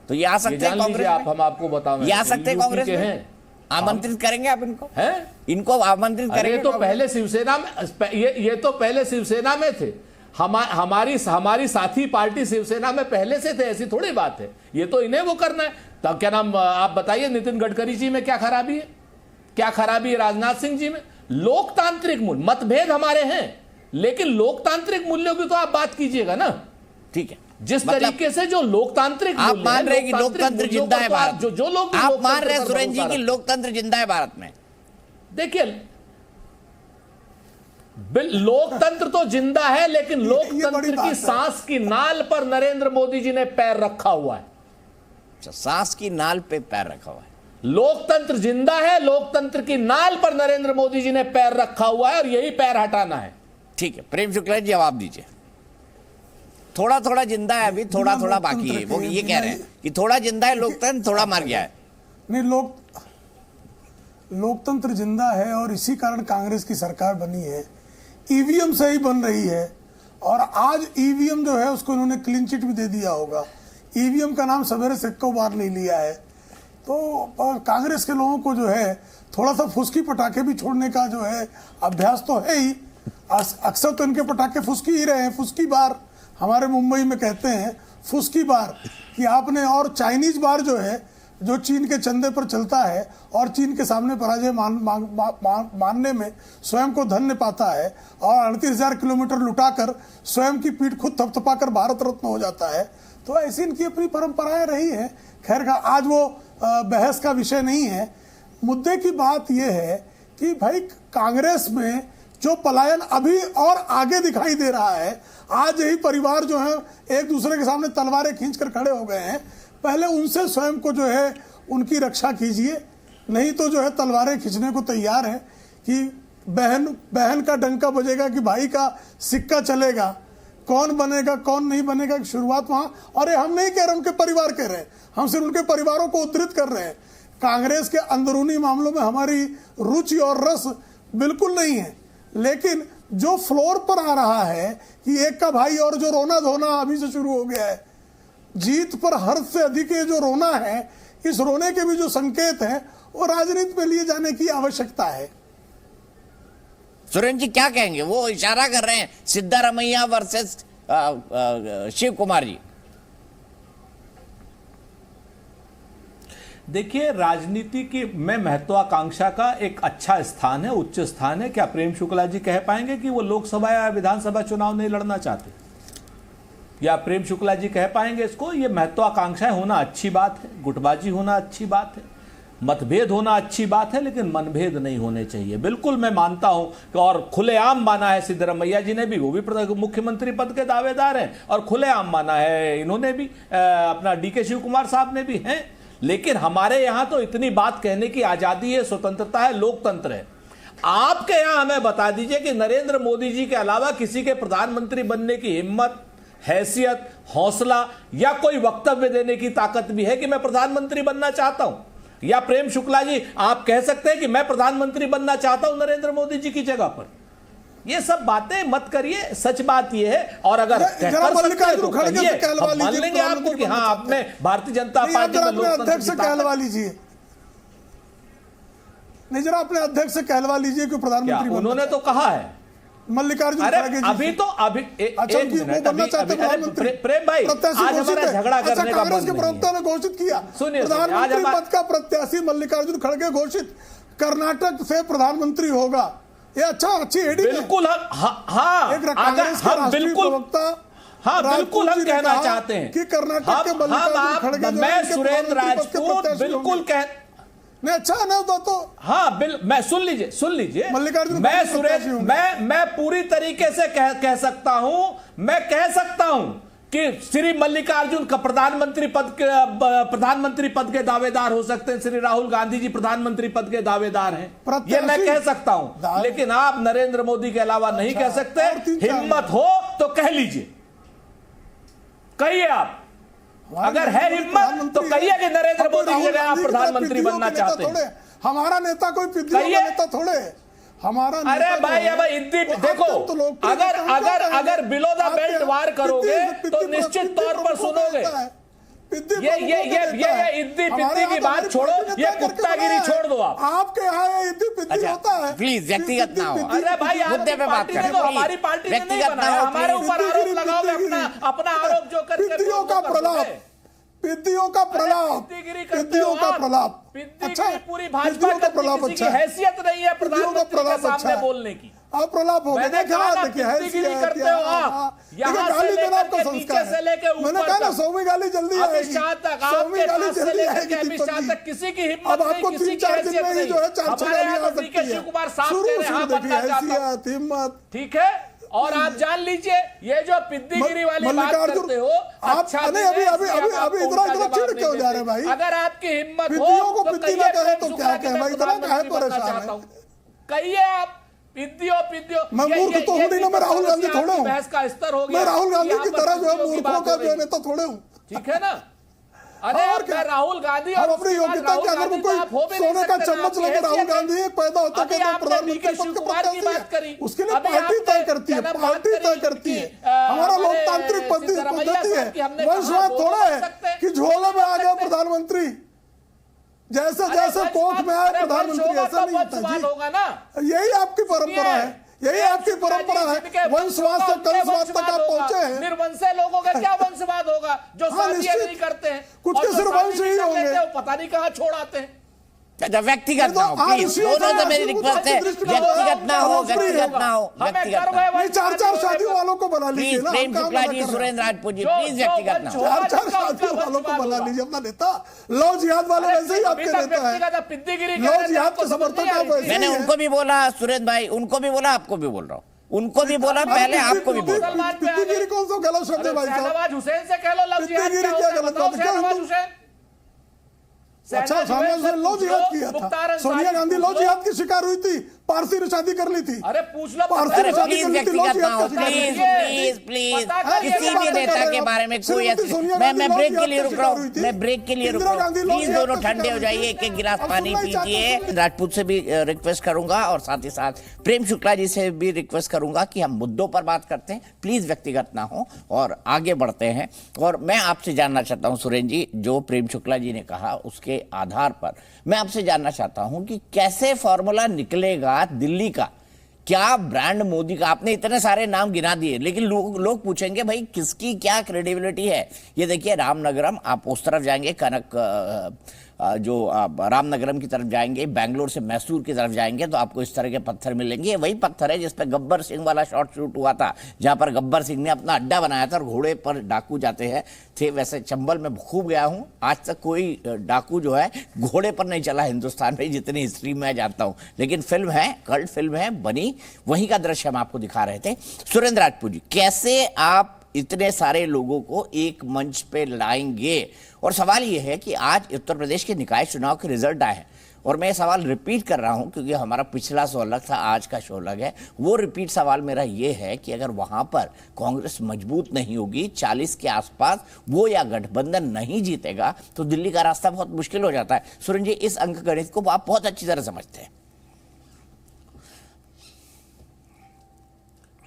S1: तो ये आ सकते हैं कांग्रेस में?
S8: आप, हम आपको बताएं,
S1: ये आ सकते हैं कांग्रेस में? आमंत्रित करेंगे आप इनको? हैं? इनको आमंत्रित करेंगे?
S8: ये तो पहले शिवसेना में, ये तो पहले शिवसेना में थे। हमारी साथी पार्टी शिवसेना में पहले से थे, ऐसी थोड़ी बात है। ये तो इन्हें वो करना है। तो क्या नाम आप बताइए, नितिन गडकरी जी में क्या खराबी है? क्या खराबी है राजनाथ सिंह जी में? लोकतांत्रिक मूल्य, मतभेद हमारे हैं, लेकिन लोकतांत्रिक मूल्यों की तो आप बात कीजिएगा ना।
S1: ठीक है,
S8: जिस तरीके से जो लोकतांत्रिक
S1: आप मान रहे हैं कि लोकतंत्र जिंदा है भारत,
S8: जो लोग
S1: आप मान रहे हैं सुरेंद्र जी की लोकतंत्र जिंदा है भारत में?
S8: देखिए लोकतंत्र तो जिंदा है, लेकिन लोकतंत्र की सांस की नाल पर नरेंद्र मोदी जी ने पैर रखा हुआ है।
S1: अच्छा, सांस की नाल पे पैर रखा हुआ है।
S8: लोकतंत्र जिंदा है, लोकतंत्र की नाल पर नरेंद्र मोदी जी ने पैर रखा हुआ है और यही पैर हटाना है।
S1: ठीक है, प्रेम शुक्ला जी जवाब दीजिए। थोड़ा थोड़ा जिंदा है अभी, थोड़ा थोड़ा बाकी है। वो ये कह रहे हैं कि थोड़ा जिंदा है लोकतंत्र, थोड़ा मर गया है।
S10: नहीं, लोकतंत्र जिंदा है और इसी कारण कांग्रेस की सरकार बनी है। ईवीएम से ही बन रही है, और आज ईवीएम जो है उसको इन्होंने क्लीन चिट भी दे दिया होगा। ईवीएम का नाम सवेरे से को बार नहीं लिया है। तो कांग्रेस के लोगों को जो है थोड़ा सा फुसकी पटाखे भी छोड़ने का जो है अभ्यास तो है ही। अक्सर तो इनके पटाखे फुसकी ही रहे हैं। फुसकी बार हमारे मुंबई में कहते हैं, फुसकी बार, कि आपने, और चाइनीज बार जो है जो चीन के चंदे पर चलता है और चीन के सामने पराजय मानने में स्वयं को धन्य पाता है और 38,000 किलोमीटर लुटाकर स्वयं की पीठ खुद थपथपाकर भारत रत्न हो जाता है। तो ऐसी इनकी अपनी परंपराएं रही हैं। खैर का आज वो बहस का विषय नहीं है, मुद्दे की बात यह है कि भाई कांग्रेस में जो पलायन अभी और आगे दिखाई दे रहा है, आज यही परिवार जो है एक दूसरे के सामने तलवारें खींचकर खड़े हो गए हैं। पहले उनसे स्वयं को जो है उनकी रक्षा कीजिए, नहीं तो जो है तलवारें खींचने को तैयार है कि बहन का डंका बजेगा कि भाई का सिक्का चलेगा, कौन बनेगा कौन नहीं बनेगा, शुरुआत वहां। और हम नहीं कह रहे, उनके परिवार कह रहे हैं, हम सिर्फ उनके परिवारों को उद्धृत कर रहे हैं। कांग्रेस के अंदरूनी मामलों में हमारी रुचि और रस बिल्कुल नहीं है, लेकिन जो फ्लोर पर आ रहा है कि एक का भाई और जो रोना धोना अभी से शुरू हो गया है, जीत पर हर्ष से अधिक ये जो रोना है, इस रोने के भी जो संकेत है वो राजनीति में लिए जाने की आवश्यकता है।
S1: सुरेंद्र जी क्या कहेंगे? वो इशारा कर रहे हैं सिद्धारमैया वर्सेस शिव कुमार जी।
S8: देखिए, राजनीति की में महत्वाकांक्षा का एक अच्छा स्थान है, उच्च स्थान है। क्या प्रेम शुक्ला जी कह पाएंगे कि वो लोकसभा या विधानसभा चुनाव नहीं लड़ना चाहते? या प्रेम शुक्ला जी कह पाएंगे इसको? ये महत्वाकांक्षाएं होना अच्छी बात है, गुटबाजी होना अच्छी बात है, मतभेद होना अच्छी बात है, लेकिन मनभेद नहीं होने चाहिए। बिल्कुल मैं मानता हूं कि, और खुलेआम माना है सिद्धरमैया जी ने भी, वो भी मुख्यमंत्री पद के दावेदार हैं, और खुलेआम माना है इन्होंने भी, अपना डीके शिव कुमार साहब ने भी हैं। लेकिन हमारे यहां तो इतनी बात कहने की आजादी है, स्वतंत्रता है, लोकतंत्र है। आपके यहां हमें बता दीजिए कि नरेंद्र मोदी जी के अलावा किसी के प्रधानमंत्री बनने की हिम्मत, हैसियत, हौसला या कोई वक्तव्य देने की ताकत भी है कि मैं प्रधानमंत्री बनना चाहता हूं? या प्रेम शुक्ला जी आप कह सकते हैं कि मैं प्रधानमंत्री बनना चाहता हूं नरेंद्र मोदी जी की जगह पर? ये सब बातें मत करिए, सच बात ये है। और अगर तो मान लेंगे आपको कि हाँ आपने भारतीय जनता पार्टी में
S10: अध्यक्ष से कहलवा लीजिए, नहीं जरा अपने अध्यक्ष से कहलवा लीजिए कि प्रधानमंत्री
S8: उन्होंने तो कहा है
S10: मल्लिकार्जुन
S8: अभी तो अभी प्रेम भाई आज हमारा झगड़ा करने का
S10: कांग्रेस के प्रवक्ता ने घोषित किया, प्रधानमंत्री पद का प्रत्याशी मल्लिकार्जुन खड़गे घोषित, कर्नाटक से प्रधानमंत्री होगा। ये अच्छी हेडिंग
S8: बिल्कुल हम बिल्कुल हम कहना चाहते हैं
S10: कि कर्नाटक के मल्लिकार्जुन खड़गे,
S8: मैं सुरेंद्र राजपूत बिल्कुल
S10: नहीं अच्छा है ना तो
S8: हाँ मैं सुन लीजिए मैं सुरेंद्र मैं पूरी तरीके से कह सकता हूं, मैं कह सकता हूं कि श्री मल्लिकार्जुन का प्रधानमंत्री पद के दावेदार हो सकते हैं, श्री राहुल गांधी जी प्रधानमंत्री पद के दावेदार हैं, ये मैं कह सकता हूं। लेकिन आप नरेंद्र मोदी के अलावा नहीं कह सकते। हिम्मत हो तो कह लीजिए, कहिए आप, अगर है हिम्मत तो कहिए कि नरेंद्र मोदी की जगह आप प्रधानमंत्री बनना चाहते हैं।
S10: हमारा नेता कोई पिद्दियों का नेता थोड़े, हमारा
S8: अरे भाई अब देखो, अगर बिलो द बेल्ट वार करोगे तो निश्चित तौर पर सुनोगे। ये इद्दी पिद्दी की बात छोड़ो, ये कुत्तागिरी छोड़ दो आप।
S10: आपके यहाँ इद्दी पिद्दी होता है,
S1: प्लीज व्यक्तिगत ना हो।
S8: अरे भाई
S1: मुद्दे पे बात करें,
S8: हमारी पार्टी ने नहीं बनाया, हमारे ऊपर आरोप लगाओगे, अपना आरोप जो करके
S10: पिद्दियों का प्रलाप, पिद्दियों का प्रलाप, पिद्दियों का प्रलाप,
S8: अच्छा पूरी भाजपा का प्रलाप, किसी की हैसियत नहीं है प्रधानमंत्री के सामने बोलने की।
S10: आप प्रलाप हो गए, करते
S8: हो आप,
S10: गाली देना आपका संस्कार है। मैंने कहा ना 100वीं गाली जल्दी आएगी, 100वीं गाली जल्दी आएगी।
S8: किसी की हिम्मत
S10: अब आपको 3-4 दिन में ही जो है 4-6 गाली आ सकती है। शुरू देखिए हैसियत, हिम्मत,
S8: ठीक है। और आप जान लीजिए ये जो पिद्दीगिरी वाली बात करते हो, अच्छा
S10: अभी इतना चिढ़ क्यों जा रहे भाई?
S8: अगर आपकी हिम्मत
S10: पिद्दियों को पिद्दी ना कहे तो क्या कहे भाई, इतना काहे परेशान है?
S8: कहिए आप पिद्दियों।
S10: मैं मूर्ख तो हूं नहीं ना, मैं राहुल गांधी थोड़े हूं,
S8: बहस का स्तर हो गया,
S10: मैं राहुल गांधी की तरह जो है मूर्खों का जो नेता थोड़े हूं,
S8: ठीक है ना? अरे और क्या राहुल गांधी,
S10: हम अपनी योग्यता के अगर कोई सोने का चम्मच लेकर राहुल गांधी पैदा होता है तो प्रधानमंत्री पद के प्रत्याशी, उसके लिए पार्टी तय करती है, पार्टी तय करती है। हमारा लोकतांत्रिक पद्धति है, वंशवाद थोड़ा है कि झोले में आ गया प्रधानमंत्री, जैसे कोख में आए प्रधानमंत्री, ऐसा नहीं होता जी। यही आपकी परंपरा है, यही आपकी परंपरा है। वंशवाद से कंसवाद तक आप पहुंचे हैं।
S8: निर्वंशे लोगों का क्या वंशवाद होगा जो शादी नहीं करते हैं?
S10: कुछ के सिर्फ वंश ही होंगे,
S8: पता नहीं कहां छोड़ आते हैं।
S1: व्यक्तिगत ना हो प्लीज, दोनों से मेरी रिक्वेस्ट है, व्यक्तिगत ना हो, व्यक्तिगत ना हो, व्यक्तिगत ना हो।
S10: 4-4 शादियों वालों को बना लीजिए ना,
S1: प्रेम शुक्ला जी, सुरेंद्र राजपूत जी, प्लीज व्यक्तिगत ना हो।
S10: 4-4 शादियों वालों को बना लीजिए अपना नेता। लव जिहाद वाले वैसे ही आपके नेता है, लव जिहाद के समर्थक आप वैसे ही
S1: मैंने उनको भी बोला सुरेंद्र भाई, उनको भी बोला, आपको भी बोल रहा हूँ, उनको भी बोला, पहले आपको भी बोला।
S10: पिद्दीगिरी कौन सा गलत शब्द है भाई साहब?
S11: शहनवाज हुसैन से कह लो लव जिहाद
S10: पिद्दीगिरी क्या गलत बात है?
S11: शहनवाज हुसैन
S10: अच्छा, शहनवाज हुसैन लव जिहाद किया था, सोनिया गांधी लव जिहाद की शिकार हुई थी, पारसी ने शादी कर ली थी।
S11: अरे पूछ लो,
S10: पारसी ने शादी
S1: प्लीज
S10: कर ली थी, लव
S1: व्यक्तिगत ना
S10: जिहाद
S1: हो,
S10: का शिकार
S1: प्लीज
S10: हुई थी।
S1: प्लीज प्लीज,
S10: किसी
S1: किसी भी नेता के बारे में कोई मैं ब्रेक के लिए रुक रहा हूँ, मैं ब्रेक के लिए रुक रहा हूँ, प्लीज दोनों ठंडे हो जाइए, एक एक गिलास पानी पीजिए। राजपूत से भी रिक्वेस्ट करूंगा और साथ ही साथ प्रेम शुक्ला जी से भी रिक्वेस्ट करूंगा कि हम मुद्दों पर बात करते हैं, प्लीज व्यक्तिगत ना हो और आगे बढ़ते हैं। और मैं आपसे जानना चाहता हूं सुरेंद्र जी, जो प्रेम शुक्ला जी ने कहा उसके आधार पर मैं आपसे जानना चाहता हूं कि कैसे फॉर्मूला निकलेगा दिल्ली का, क्या ब्रांड मोदी का? आपने इतने सारे नाम गिना दिए, लेकिन लोग पूछेंगे भाई किसकी क्या क्रेडिबिलिटी है। ये देखिए रामनगरम, आप उस तरफ जाएंगे कनक जो रामनगरम की तरफ जाएंगे, बैंगलोर से मैसूर की तरफ जाएंगे तो आपको इस तरह के पत्थर मिलेंगे। वही पत्थर है जिस पर गब्बर सिंह वाला शॉट शूट हुआ था, जहां पर गब्बर सिंह ने अपना अड्डा बनाया था और घोड़े पर डाकू जाते हैं थे। वैसे चंबल में खूब गया हूं, आज तक कोई डाकू जो है घोड़े पर नहीं चला हिंदुस्तान में, जितनी हिस्ट्री में जानता हूं। लेकिन फिल्म है, कल्ट फिल्म है, बनी, वहीं का दृश्य हम आपको दिखा रहे थे। सुरेंद्र राजपूत जी, कैसे आप इतने सारे लोगों को एक मंच पे लाएंगे? और सवाल यह है कि आज उत्तर प्रदेश के निकाय चुनाव के रिजल्ट आए हैं और मैं ये सवाल रिपीट कर रहा हूं क्योंकि हमारा पिछला शो अलग था, आज का शो अलग है। वो रिपीट सवाल मेरा ये है कि अगर वहां पर कांग्रेस मजबूत नहीं होगी, 40 के आसपास वो या गठबंधन नहीं जीतेगा तो दिल्ली का रास्ता बहुत मुश्किल हो जाता है। सुरेंद्र जी, इस अंक गणित को आप बहुत अच्छी तरह समझते हैं।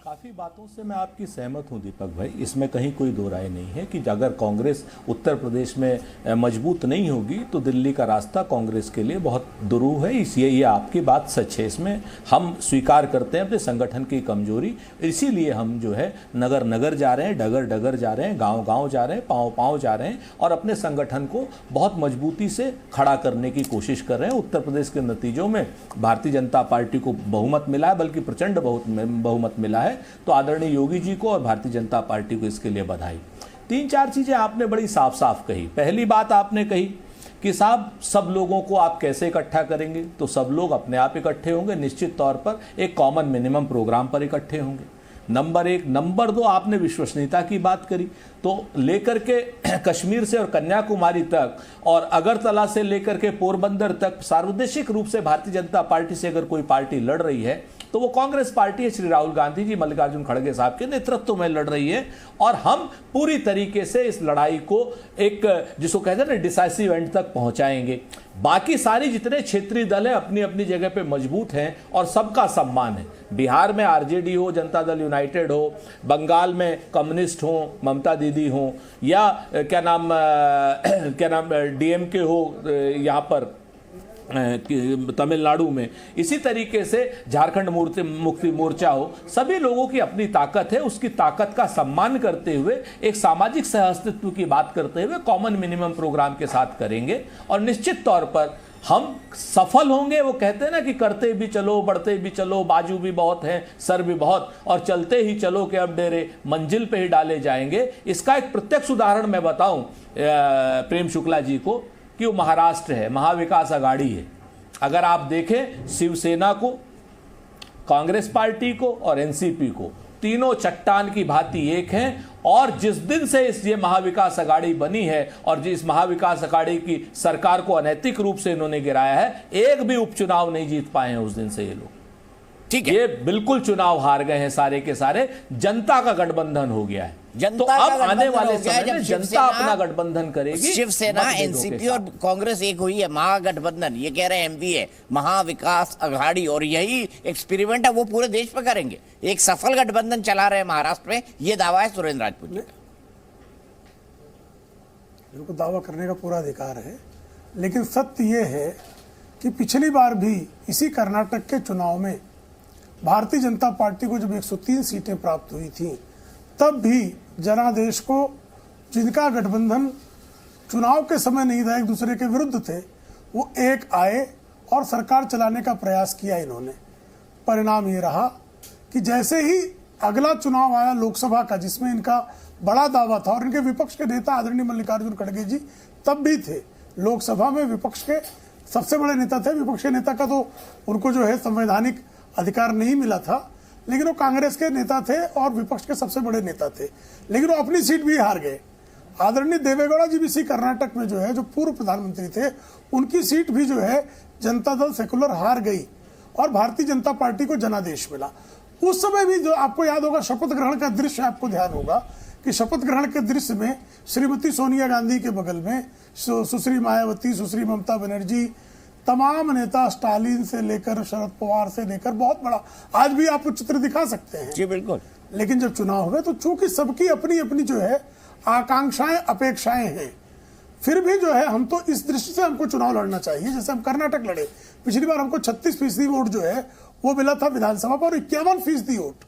S8: काफ़ी बातों से मैं आपकी सहमत हूं दीपक भाई, इसमें कहीं कोई दो राय नहीं है कि अगर कांग्रेस उत्तर प्रदेश में मजबूत नहीं होगी तो दिल्ली का रास्ता कांग्रेस के लिए बहुत दुरूह है। इसलिए ये आपकी बात सच है, इसमें हम स्वीकार करते हैं अपने संगठन की कमजोरी। इसीलिए हम जो है नगर नगर जा रहे हैं, डगर डगर जा रहे हैं, गांव गांव जा रहे हैं, पाँव पाँव जा रहे हैं और अपने संगठन को बहुत मजबूती से खड़ा करने की कोशिश कर रहे हैं। उत्तर प्रदेश के नतीजों में भारतीय जनता पार्टी को बहुमत मिला है, बल्कि प्रचंड बहुमत मिला है। तो आदरणीय योगी जी को और भारतीय जनता पार्टी को इसके लिए बधाई। 3-4 चीजें आपने बड़ी साफ साफ कही। पहली बात आपने कही कि साहब सब लोगों को आप कैसे इकट्ठा करेंगे, तो सब लोग अपने आप इकट्ठे होंगे, निश्चित तौर पर एक कॉमन मिनिमम प्रोग्राम पर इकट्ठे होंगे। नंबर 1। नंबर 2, आपने विश्वसनीयता की बात करी, तो लेकर के कश्मीर से और कन्याकुमारी तक और अगरतला से लेकर के पोरबंदर तक सार्वदेशिक रूप से भारतीय जनता पार्टी से अगर कोई पार्टी लड़ रही है तो वो कांग्रेस पार्टी है। श्री राहुल गांधी जी मल्लिकार्जुन खड़गे साहब के नेतृत्व में लड़ रही है और हम पूरी तरीके से इस लड़ाई को एक जिसको कहते हैं ना डिसाइसिव एंड तक पहुंचाएंगे। बाकी सारी जितने क्षेत्रीय दल हैं अपनी अपनी जगह पे मजबूत हैं और सबका सम्मान है। बिहार में आरजेडी हो, जनता दल यूनाइटेड हो, बंगाल में कम्युनिस्ट हो, ममता दीदी हो, या क्या नाम डीएमके हो यहाँ पर तमिलनाडु में, इसी तरीके से झारखंड मुक्ति मोर्चा हो, सभी लोगों की अपनी ताकत है। उसकी ताकत का सम्मान करते हुए एक सामाजिक सहअस्तित्व की बात करते हुए कॉमन मिनिमम प्रोग्राम के साथ करेंगे और निश्चित तौर पर हम सफल होंगे। वो कहते हैं ना कि करते भी चलो, बढ़ते भी चलो, बाजू भी बहुत हैं, सर भी बहुत, और चलते ही चलो कि अब डेरे मंजिल पे ही डाले जाएंगे। इसका एक प्रत्यक्ष उदाहरण मैं बताऊं प्रेम शुक्ला जी को कि वो महाराष्ट्र है, महाविकास आघाड़ी है। अगर आप देखें शिवसेना को, कांग्रेस पार्टी को और एनसीपी को, तीनों चट्टान की भांति एक हैं। और जिस दिन से ये महाविकास आघाड़ी बनी है और जिस महाविकास आघाड़ी की सरकार को अनैतिक रूप से इन्होंने गिराया है, एक भी उपचुनाव नहीं जीत पाए हैं उस दिन से ये लोग। ठीक है, ये बिल्कुल चुनाव हार गए हैं सारे के सारे। जनता का गठबंधन हो गया है। तो अब आने वाले समय में जनता अपना गठबंधन करेगी।
S1: शिवसेना, एनसीपी और कांग्रेस एक हुई है, महागठबंधन। ये कह रहे हैं एमवीए, महाविकास आघाड़ी, और यही एक्सपेरिमेंट है वो पूरे देश पे करेंगे। एक सफल गठबंधन चला रहे हैं महाराष्ट्र में, ये दावा है सुरेंद्र राजपूत जी का।
S10: बिल्कुल दावा करने का पूरा अधिकार है, लेकिन सत्य ये है कि पिछली बार भी इसी कर्नाटक के चुनाव में भारतीय जनता पार्टी को जब 103 सीटें प्राप्त हुई थी, तब भी जनादेश को, जिनका गठबंधन चुनाव के समय नहीं था, एक दूसरे के विरुद्ध थे, वो एक आए और सरकार चलाने का प्रयास किया इन्होंने। परिणाम ये रहा कि जैसे ही अगला चुनाव आया लोकसभा का, जिसमें इनका बड़ा दावा था और इनके विपक्ष के नेता आदरणीय मल्लिकार्जुन खड़गे जी तब भी थे, लोकसभा में विपक्ष के सबसे बड़े नेता थे। विपक्ष के नेता का तो उनको जो है संवैधानिक अधिकार नहीं मिला था, लेकिन वो कांग्रेस के नेता थे और विपक्ष के सबसे बड़े नेता थे, लेकिन वो अपनी सीट भी हार गए। आदरणीय देवेगौड़ा जी भी सी कर्नाटक में जो है, जो पूर्व प्रधानमंत्री थे, उनकी सीट भी जो है जनता दल सेकुलर हार गई और भारतीय जनता पार्टी को जनादेश मिला। उस समय भी जो आपको याद होगा शपथ ग्रहण का दृश्य, आपको ध्यान होगा कि शपथ ग्रहण के दृश्य में श्रीमती सोनिया गांधी के बगल में सुश्री मायावती, सुश्री ममता बनर्जी, तमाम नेता, स्टालिन से लेकर शरद पवार से लेकर बहुत बड़ा, आज भी आप चित्र दिखा सकते हैं
S1: जी बिल्कुल।
S10: लेकिन जब चुनाव हुए तो चूंकि सबकी अपनी अपनी जो है आकांक्षाएं, अपेक्षाएं हैं, फिर भी जो है हम तो इस दृष्टि से हमको चुनाव लड़ना चाहिए। जैसे हम कर्नाटक लड़े, पिछली बार हमको 36% वोट जो है वो मिला था विधानसभा पर, 51% वोट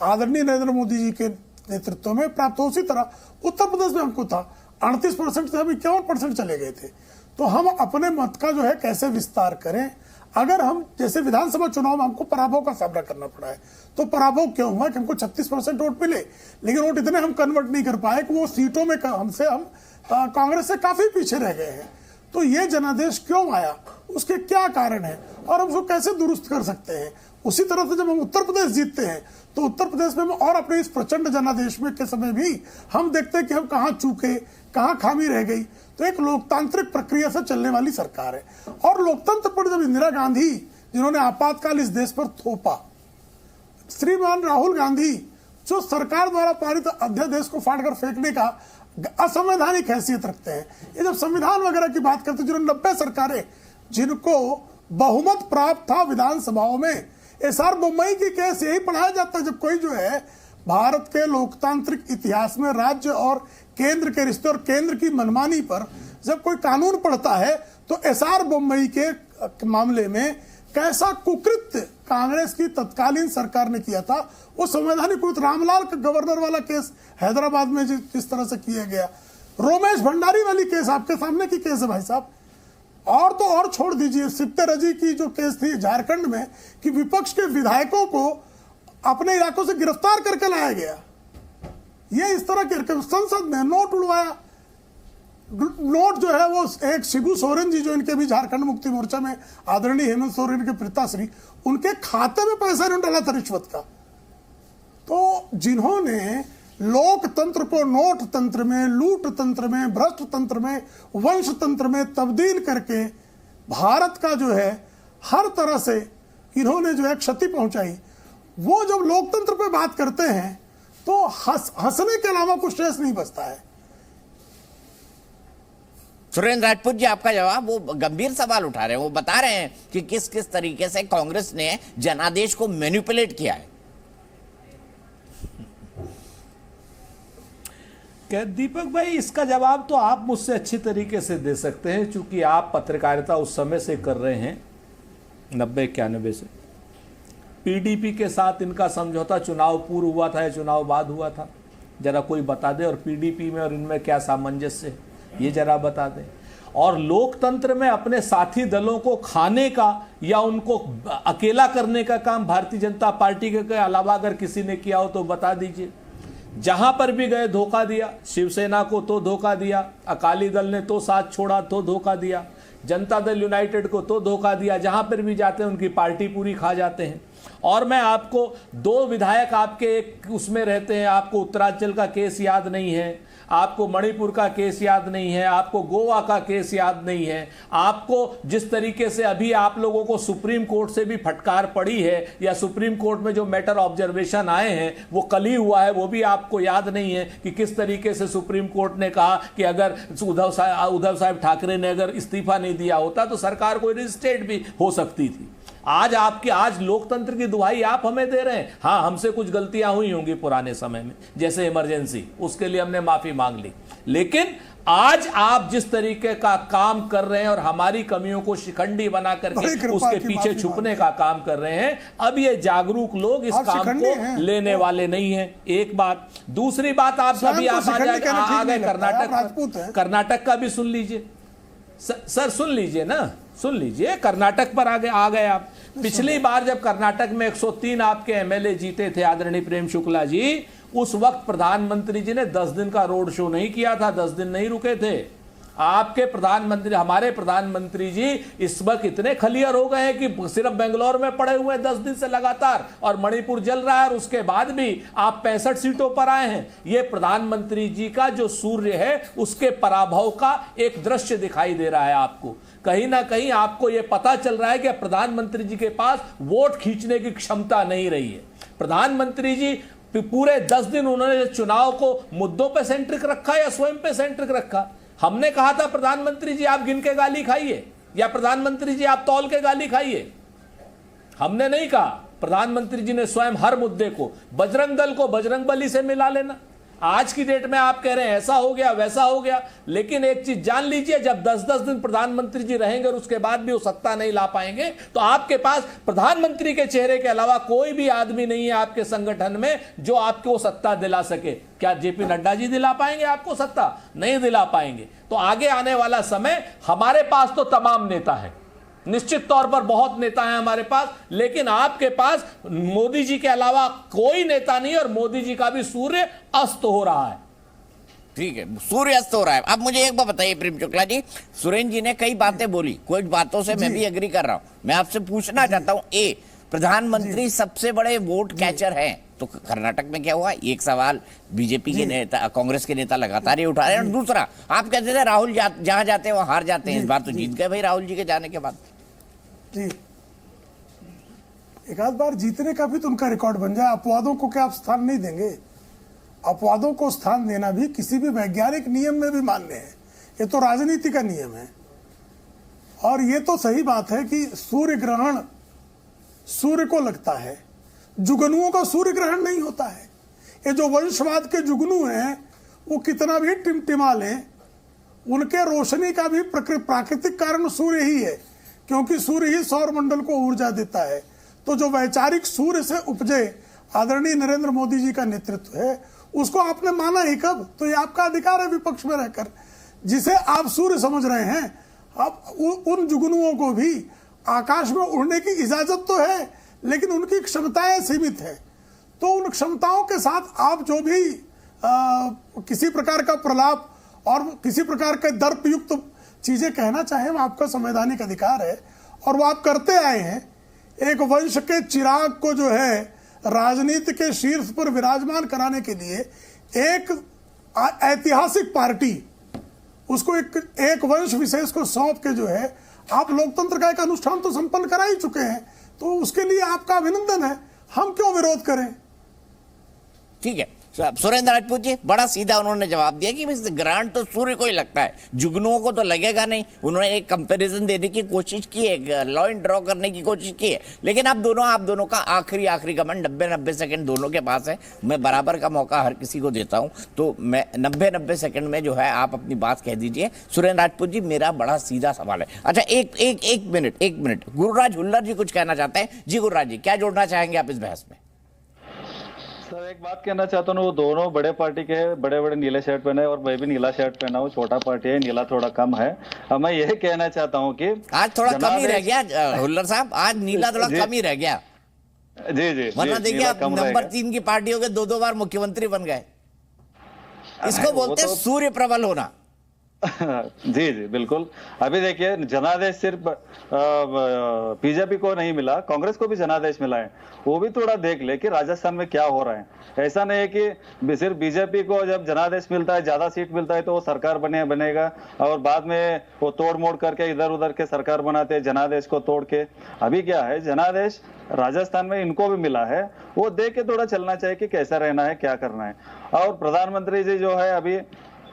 S10: आदरणीय नरेंद्र मोदी जी के नेतृत्व में प्राप्त हो। उसी तरह उत्तर प्रदेश में हमको था 38% से हम 51% चले गए थे। तो हम अपने मत का जो है कैसे विस्तार करें। अगर हम जैसे विधानसभा चुनाव में हमको पराभव का सामना करना पड़ा है, तो पराभव क्यों हुआ कि हमको 36% वोट मिले, लेकिन वोट इतने हम कन्वर्ट नहीं कर पाए कि वो सीटों में हम कांग्रेस से काफी पीछे रह गए हैं। तो ये जनादेश क्यों आया, उसके क्या कारण है और हम उसको कैसे दुरुस्त कर सकते हैं। उसी तरह से जब हम उत्तर प्रदेश जीतते हैं तो उत्तर प्रदेश में और अपने इस प्रचंड जनादेश में के समय भी हम देखते हैं कि हम कहाँ चूके, कहाँ खामी रह गई। तो एक लोकतांत्रिक प्रक्रिया से चलने वाली सरकार है और लोकतंत्र पर जब इंदिरा गांधी, जिन्होंने आपातकाल इस देश पर थोपा, श्रीमान राहुल गांधी जो सरकार द्वारा पारित अध्यादेश को फाड़कर फेंकने का असंवैधानिक हैसियत रखते हैं। ये जब संविधान वगैरह की बात करते हैं, जिन्होंने 90 सरकारें जिनको बहुमत प्राप्त था विधानसभाओं में, एसआर बोम्मई की केस यही पढ़ाया जाता है जब कोई जो है भारत के लोकतांत्रिक इतिहास में राज्य और केंद्र के रिश्ते और केंद्र की मनमानी पर जब कोई कानून पढ़ता है तो एसआर बोम्मई के मामले में कैसा कुकृत्य कांग्रेस की तत्कालीन सरकार ने किया था, वो संवैधानिक रामलाल का गवर्नर वाला केस हैदराबाद में जिस तरह से किया गया, रोमेश भंडारी वाली केस आपके सामने की केस है भाई साहब। और तो और छोड़ दीजिए सिप्ते रजी की जो केस थी झारखंड में कि विपक्ष के विधायकों को अपने इलाकों से गिरफ्तार करके लाया गया, ये इस तरह के संसद में नोट उड़वाया। नोट जो है वो एक शिबू सोरेन जी जो इनके भी झारखंड मुक्ति मोर्चा में आदरणीय हेमंत सोरेन के पिताश्री, उनके खाते में पैसा नहीं डाला था रिश्वत का। तो जिन्होंने लोकतंत्र को नोट तंत्र में, लूट तंत्र में, भ्रष्ट तंत्र में, वंश तंत्र में तब्दील करके भारत का जो है हर तरह से इन्होंने जो है क्षति पहुंचाई, वो जब लोकतंत्र पे बात करते हैं तो हंसने के अलावा कुछ शेष नहीं बचता है।
S1: सुरेंद्र राजपूत जी आपका जवाब, वो गंभीर सवाल उठा रहे हैं, वो बता रहे हैं कि किस किस तरीके से कांग्रेस ने जनादेश को मैनिपुलेट किया है।
S8: क्या दीपक भाई, इसका जवाब तो आप मुझसे अच्छी तरीके से दे सकते हैं, क्योंकि आप पत्रकारिता उस समय से कर रहे हैं 90-91 से। पीडीपी के साथ इनका समझौता चुनाव पूर्व हुआ था या चुनाव बाद हुआ था, जरा कोई बता दे। और पीडीपी में और इनमें क्या सामंजस्य है ये जरा बता दें। और लोकतंत्र में अपने साथी दलों को खाने का या उनको अकेला करने का काम भारतीय जनता पार्टी के अलावा अगर किसी ने किया हो तो बता दीजिए। जहां पर भी गए धोखा दिया, शिवसेना को तो धोखा दिया, अकाली दल ने तो साथ छोड़ा तो धोखा दिया, जनता दल यूनाइटेड को तो धोखा दिया। जहां पर भी जाते हैं उनकी पार्टी पूरी खा जाते हैं। और मैं आपको 2 विधायक आपके एक उसमें रहते हैं, आपको उत्तरांचल का केस याद नहीं है, आपको मणिपुर का केस याद नहीं है, आपको गोवा का केस याद नहीं है, आपको जिस तरीके से अभी आप लोगों को सुप्रीम कोर्ट से भी फटकार पड़ी है या सुप्रीम कोर्ट में जो मैटर ऑब्जर्वेशन आए हैं वो कल ही हुआ है, वो भी आपको याद नहीं है कि किस तरीके से सुप्रीम कोर्ट ने कहा कि अगर उद्धव साहब ठाकरे ने अगर इस्तीफा नहीं दिया होता तो सरकार को रिस्टेट भी हो सकती थी। आज लोकतंत्र की दुहाई आप हमें दे रहे हैं। हाँ, हमसे कुछ गलतियां हुई होंगी पुराने समय में, जैसे इमरजेंसी, उसके लिए हमने माफी मांग ली, लेकिन आज आप जिस तरीके का काम कर रहे हैं और हमारी कमियों को शिखंडी बना करके उसके पीछे छुपने का काम कर रहे हैं, अब ये जागरूक लोग इस काम को लेने वाले नहीं है। एक बात। दूसरी बात, आप अभी आप आ गए कर्नाटक का भी सुन लीजिए सर, सुन लीजिए ना। सुन लीजिए, कर्नाटक पर आ गए आप। पिछली बार जब कर्नाटक में 103 आपके एमएलए जीते थे आदरणीय प्रेम शुक्ला जी, उस वक्त प्रधानमंत्री जी ने 10 दिन का रोड शो नहीं किया था, 10 दिन नहीं रुके थे। आपके प्रधानमंत्री, हमारे प्रधानमंत्री जी इस वक्त इतने खलियर हो गए हैं कि सिर्फ बेंगलोर में पड़े हुए 10 दिन से लगातार, और मणिपुर जल रहा है, और उसके बाद भी आप 65 सीटों पर आए हैं। ये प्रधानमंत्री जी का जो सूर्य है उसके पराभव का एक दृश्य दिखाई दे रहा है आपको। कहीं ना कहीं आपको यह पता चल रहा है कि प्रधानमंत्री जी के पास वोट खींचने की क्षमता नहीं रही है। प्रधानमंत्री जी पूरे 10 दिन उन्होंने चुनाव को मुद्दों पे सेंट्रिक रखा या स्वयं पे सेंट्रिक रखा? हमने कहा था प्रधानमंत्री जी आप गिन के गाली खाइए, या प्रधानमंत्री जी आप तौल के गाली खाइए, हमने नहीं कहा। प्रधानमंत्री जी ने स्वयं हर मुद्दे को, बजरंग दल को बजरंग बली से मिला लेना। आज की डेट में आप कह रहे हैं ऐसा हो गया वैसा हो गया, लेकिन एक चीज जान लीजिए, जब 10-10 दिन प्रधानमंत्री जी रहेंगे और उसके बाद भी वो सत्ता नहीं ला पाएंगे, तो आपके पास प्रधानमंत्री के चेहरे के अलावा कोई भी आदमी नहीं है आपके संगठन में जो आपको सत्ता दिला सके। क्या जेपी नड्डा जी दिला पाएंगे आपको सत्ता? नहीं दिला पाएंगे। तो आगे आने वाला समय, हमारे पास तो तमाम नेता है, निश्चित तौर पर बहुत नेता हैं हमारे पास, लेकिन आपके पास मोदी जी के अलावा कोई नेता नहीं, और मोदी जी का भी सूर्य अस्त हो रहा है।
S1: ठीक है, सूर्य अस्त हो रहा है। अब मुझे एक बात बताइए प्रेम शुक्ला जी, सुरेंद्र जी ने कई बातें बोली, कुछ बातों से मैं भी एग्री कर रहा हूं। मैं आपसे पूछना चाहता हूं, प्रधानमंत्री सबसे बड़े वोट कैचर हैं, तो कर्नाटक में क्या हुआ? एक सवाल बीजेपी के नेता, कांग्रेस के नेता लगातार ये उठा रहे हैं। और दूसरा, आप कहते थे राहुल जहां जाते हैं वहां हार जाते हैं, इस बार तो जीत गए भाई राहुल जी के जाने के बाद।
S10: जी, एक आध बार जीतने का भी तो उनका रिकॉर्ड बन जाए। अपवादों को क्या आप स्थान नहीं देंगे? अपवादों को स्थान देना भी किसी भी वैज्ञानिक नियम में भी मान्य है, ये तो राजनीति का नियम है। और ये तो सही बात है कि सूर्य ग्रहण सूर्य को लगता है, जुगनुओं का सूर्य ग्रहण नहीं होता है। ये जो वंशवाद के जुगनू हैं वो कितना भी टिमटिमा लें, उनके रोशनी का भी प्राकृतिक कारण सूर्य ही है, क्योंकि सूर्य ही सौर मंडल को ऊर्जा देता है। तो जो वैचारिक सूर्य से उपजे आदरणीय नरेंद्र मोदी जी का नेतृत्व है, उसको आपने माना ही कब? तो ये आपका अधिकार है विपक्ष में रहकर। जिसे आप सूर्य समझ रहे हैं, आप उन जुगनुओं को भी आकाश में उड़ने की इजाजत तो है, लेकिन उनकी क्षमताएं सीमित है। तो उन क्षमताओं के साथ आप जो भी किसी प्रकार का प्रलाप और किसी प्रकार के दर्पयुक्त चीजें कहना चाहें, वो आपका संवैधानिक अधिकार है और वो आप करते आए हैं। एक वंश के चिराग को जो है राजनीति के शीर्ष पर विराजमान कराने के लिए एक ऐतिहासिक पार्टी, उसको एक वंश विशेष को सौंप के जो है आप लोकतंत्र का एक अनुष्ठान तो संपन्न करा ही चुके हैं। तो उसके लिए आपका अभिनंदन है, हम क्यों विरोध करें?
S1: ठीक है, सुरेंद्र राजपूत जी बड़ा सीधा उन्होंने जवाब दिया कि ग्रहण तो सूर्य को ही लगता है, जुगनुओं को तो लगेगा नहीं। उन्होंने एक कंपैरिजन देने की कोशिश की है, लाइन ड्रॉ करने की कोशिश की है, लेकिन आप दोनों का आखिरी कमेंट 90 सेकंड दोनों के पास है। मैं बराबर का मौका हर किसी को देता हूं, तो मैं 90 सेकंड में जो है आप अपनी बात कह दीजिए। सुरेंद्र राजपूत जी, मेरा बड़ा सीधा सवाल है। अच्छा, एक मिनट, गुरुराज हुल्लर जी कुछ कहना चाहते हैं। जी गुरुराज जी, क्या जोड़ना चाहेंगे आप इस बहस में?
S9: सर, एक बात कहना चाहता हूँ, वो दोनों बड़े पार्टी के बड़े नीले शर्ट पहने, और मैं भी नीला शर्ट पहना हूँ। छोटा पार्टी है, नीला थोड़ा कम है। अब मैं यही कहना चाहता हूँ कि
S1: आज थोड़ा कम ही रह गया हुल्लर साहब, आज नीला थोड़ा कम ही रह गया।
S9: जी,
S1: वरना देखिए आप नंबर 3 की पार्टी हो गए, 2 बार मुख्यमंत्री बन गए। इसको बोलते हैं सूर्य प्रबल होना।
S9: जी, बिल्कुल। अभी देखिए, जनादेश सिर्फ बीजेपी को नहीं मिला, कांग्रेस को भी जनादेश मिला है। वो भी थोड़ा देख ले कि राजस्थान में क्या हो रहा है। ऐसा नहीं है कि सिर्फ बीजेपी को जब जनादेश मिलता है, ज्यादा सीट मिलता है, तो वो सरकार बनेगा, और बाद में वो तोड़ मोड़ करके इधर उधर के सरकार बनाते हैं जनादेश को तोड़ के। अभी क्या है, जनादेश राजस्थान में इनको भी मिला है, वो देख के थोड़ा चलना चाहिए कि कैसा रहना है, क्या करना है। और प्रधानमंत्री जी जो है अभी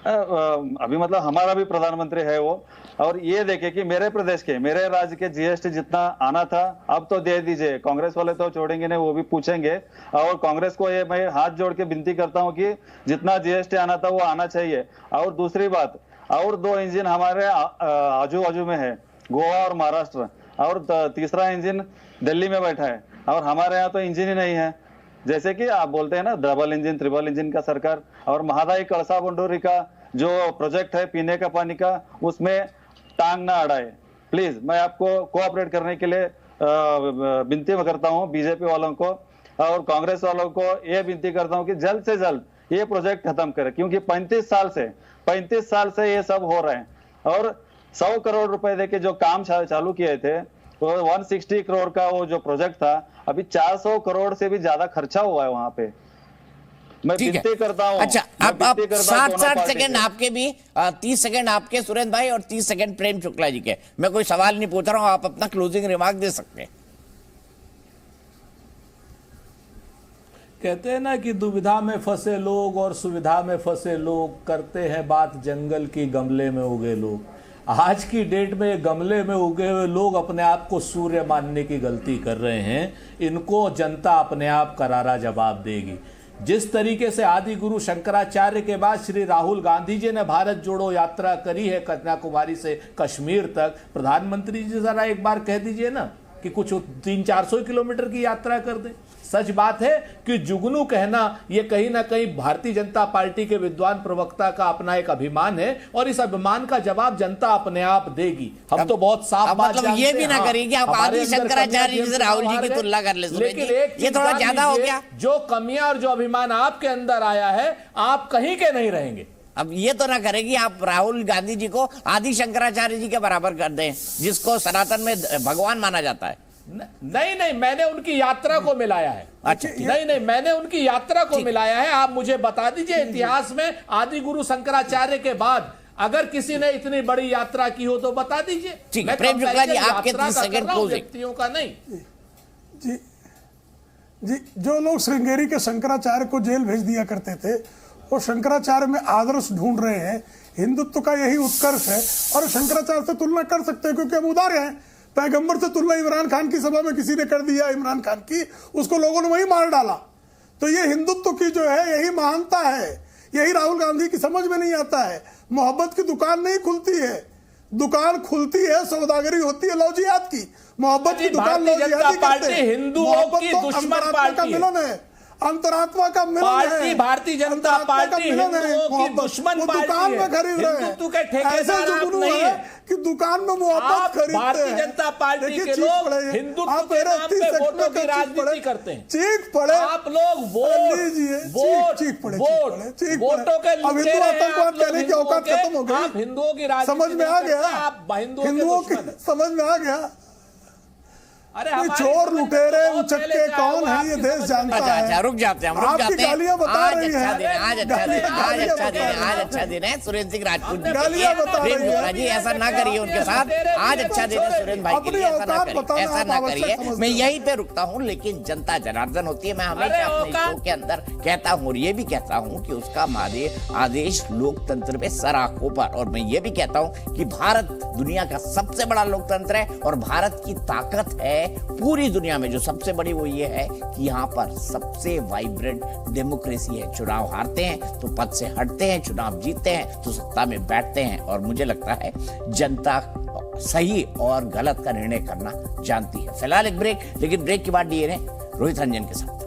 S9: मतलब हमारा भी प्रधानमंत्री है वो, और ये देखे कि मेरे प्रदेश के, मेरे राज्य के जीएसटी जितना आना था अब तो दे दीजिए। कांग्रेस वाले तो छोड़ेंगे नहीं, वो भी पूछेंगे। और कांग्रेस को ये मैं हाथ जोड़ के विनती करता हूँ कि जितना जीएसटी आना था वो आना चाहिए। और दूसरी बात, और 2 इंजन हमारे आजू बाजू में है, गोवा और महाराष्ट्र, और तीसरा इंजन दिल्ली में बैठा है, और हमारे यहाँ तो इंजन ही नहीं है। जैसे कि आप बोलते हैं ना, डबल इंजन, ट्रिपल इंजन का सरकार। और महादाई कलसा बंडोरी का जो प्रोजेक्ट है पीने का पानी का, उसमें टांग ना अड़ाए। प्लीज मैं आपको कोऑपरेट करने के लिए विनती करता हूं बीजेपी वालों को और कांग्रेस वालों को ये विनती करता हूं कि जल्द से जल्द ये प्रोजेक्ट खत्म करें, क्योंकि 35 साल से ये सब हो रहे हैं और 100 करोड़ रुपए देके जो काम चालू किए थे वो 160 करोड़ का वो जो प्रोजेक्ट था, अभी 400 करोड़ से भी ज्यादा खर्चा हुआ है वहां पे। मैं विनती करता हूं।
S1: अच्छा, अब 60 सेकंड आपके भी, 30 सेकंड आपके सुरेंद्र भाई और 30 सेकंड प्रेम शुक्ला जी के। मैं कोई सवाल नहीं पूछ रहा हूं, आप अपना क्लोजिंग रिमार्क दे सकते हैं।
S8: कहते हैं ना कि दुविधा में फंसे लोग और सुविधा में फंसे लोग करते हैं बात जंगल की गमले में उगे लोग। आज की डेट में गमले में उगे हुए लोग अपने आप को सूर्य मानने की गलती कर रहे हैं। इनको जनता अपने आप करारा जवाब देगी। जिस तरीके से आदि गुरु शंकराचार्य के बाद श्री राहुल गांधी जी ने भारत जोड़ो यात्रा करी है कन्याकुमारी से कश्मीर तक, प्रधानमंत्री जी जरा एक बार कह दीजिए ना कि कुछ 300-400 किलोमीटर की यात्रा कर दें। सच बात है कि जुगनू कहना ये कहीं ना कहीं भारतीय जनता पार्टी के विद्वान प्रवक्ता का अपना एक अभिमान है और इस अभिमान का जवाब जनता अपने आप देगी। हम तो बहुत साफ बात
S1: मतलब ये भी ना करिए कि आप आदि शंकराचार्य जी से राहुल जी की तुलना कर ले।
S8: लेकिन
S1: ये थोड़ा ज्यादा हो गया।
S8: जो कमियां और जो अभिमान आपके अंदर आया है, आप कहीं के नहीं रहेंगे।
S1: अब ये तो ना करेगी आप राहुल गांधी जी को आदि शंकराचार्य जी के बराबर कर दें, जिसको सनातन में भगवान माना जाता है।
S8: नहीं, मैंने उनकी यात्रा को मिलाया है।
S1: अच्छा,
S8: नहीं, मैंने उनकी यात्रा को मिलाया है। आप मुझे बता दीजिए इतिहास में आदि गुरु शंकराचार्य के बाद अगर किसी ने इतनी बड़ी यात्रा की हो तो बता दीजिए।
S1: ठीक है, प्रेम शुक्ला जी आपके 30 सेकंड क्लोजिंग।
S8: व्यक्तियों का नहीं
S10: जी, जो लोग श्रृंगेरी के शंकराचार्य को जेल भेज दिया करते थे, वो शंकराचार्य में आदर्श ढूंढ रहे हैं। हिंदुत्व का यही उत्कर्ष है और शंकराचार्य से तुलना कर सकते हैं क्योंकि हम उदार हैं। पैगंबर से तुलना इमरान खान की सभा में किसी ने कर दिया, इमरान खान की, उसको लोगों ने वही मार डाला। तो ये हिंदुत्व की जो है यही महानता है, यही राहुल गांधी की समझ में नहीं आता है। मोहब्बत की दुकान नहीं खुलती है, दुकान खुलती है, सौदागरी होती है लौजियात की। मोहब्बत की दुकान लौजियात करते हैं।
S8: हिंदुओं की दुश्मन पार्टी
S10: का मिलन है, अंतरात्मा का मिलन है।
S8: भारतीय जनता पार्टी हिंदुओं की दुश्मन पार्टी
S10: दुकान में खरीद रहे हैं।
S8: हिंदुत्व के ठेकेदार आप नहीं है
S10: कि दुकान में मोहब्बत खरीदते हैं।
S8: भारतीय जनता पार्टी के लोग हिंदुत्व के नाम पे वोटों की राजनीति करते हैं।
S10: चीख पड़े
S8: आप लोग वोटों के
S10: हिंदू आतंकवाद कहने की औकात खत्म हो गई।
S8: हिंदुओं की राजनीति
S10: समझ में आ गया,
S8: आप हिंदुओं के
S10: समझ में आ गया।
S8: अरे
S10: चोर लुटेरे उचक्के कौन है ये देश जानता है।
S1: अच्छा, रुक जाते हैं,
S10: आपकी गालियां बता रही हैं।
S1: आज अच्छा दिन है सुरेंद्र सिंह राजपूत जी।
S10: गालियां बता रही
S1: हैं जी, ऐसा ना करिए उनके साथ। आज अच्छा दिन है सुरेंद्र भाई के लिए, ऐसा ना करिए। मैं यहीं पे रुकता हूँ, लेकिन जनता जनार्दन होती है। मैं हमेशा अपने शो के अंदर कहता हूँ और ये भी कहता हूँ कि उसका आदेश लोकतंत्र पे सराखों पर। और मैं ये भी कहता हूँ कि भारत दुनिया का सबसे बड़ा लोकतंत्र है और भारत की ताकत है पूरी दुनिया में जो सबसे बड़ी वो ये है कि यहाँ पर सबसे वाइब्रेंट डेमोक्रेसी है। चुनाव हारते हैं तो पद से हटते हैं, चुनाव जीतते हैं तो सत्ता में बैठते हैं। और मुझे लगता है जनता सही और गलत का निर्णय करना जानती है। फिलहाल एक ब्रेक, लेकिन ब्रेक के बाद डीएनए रोहित रंजन के साथ।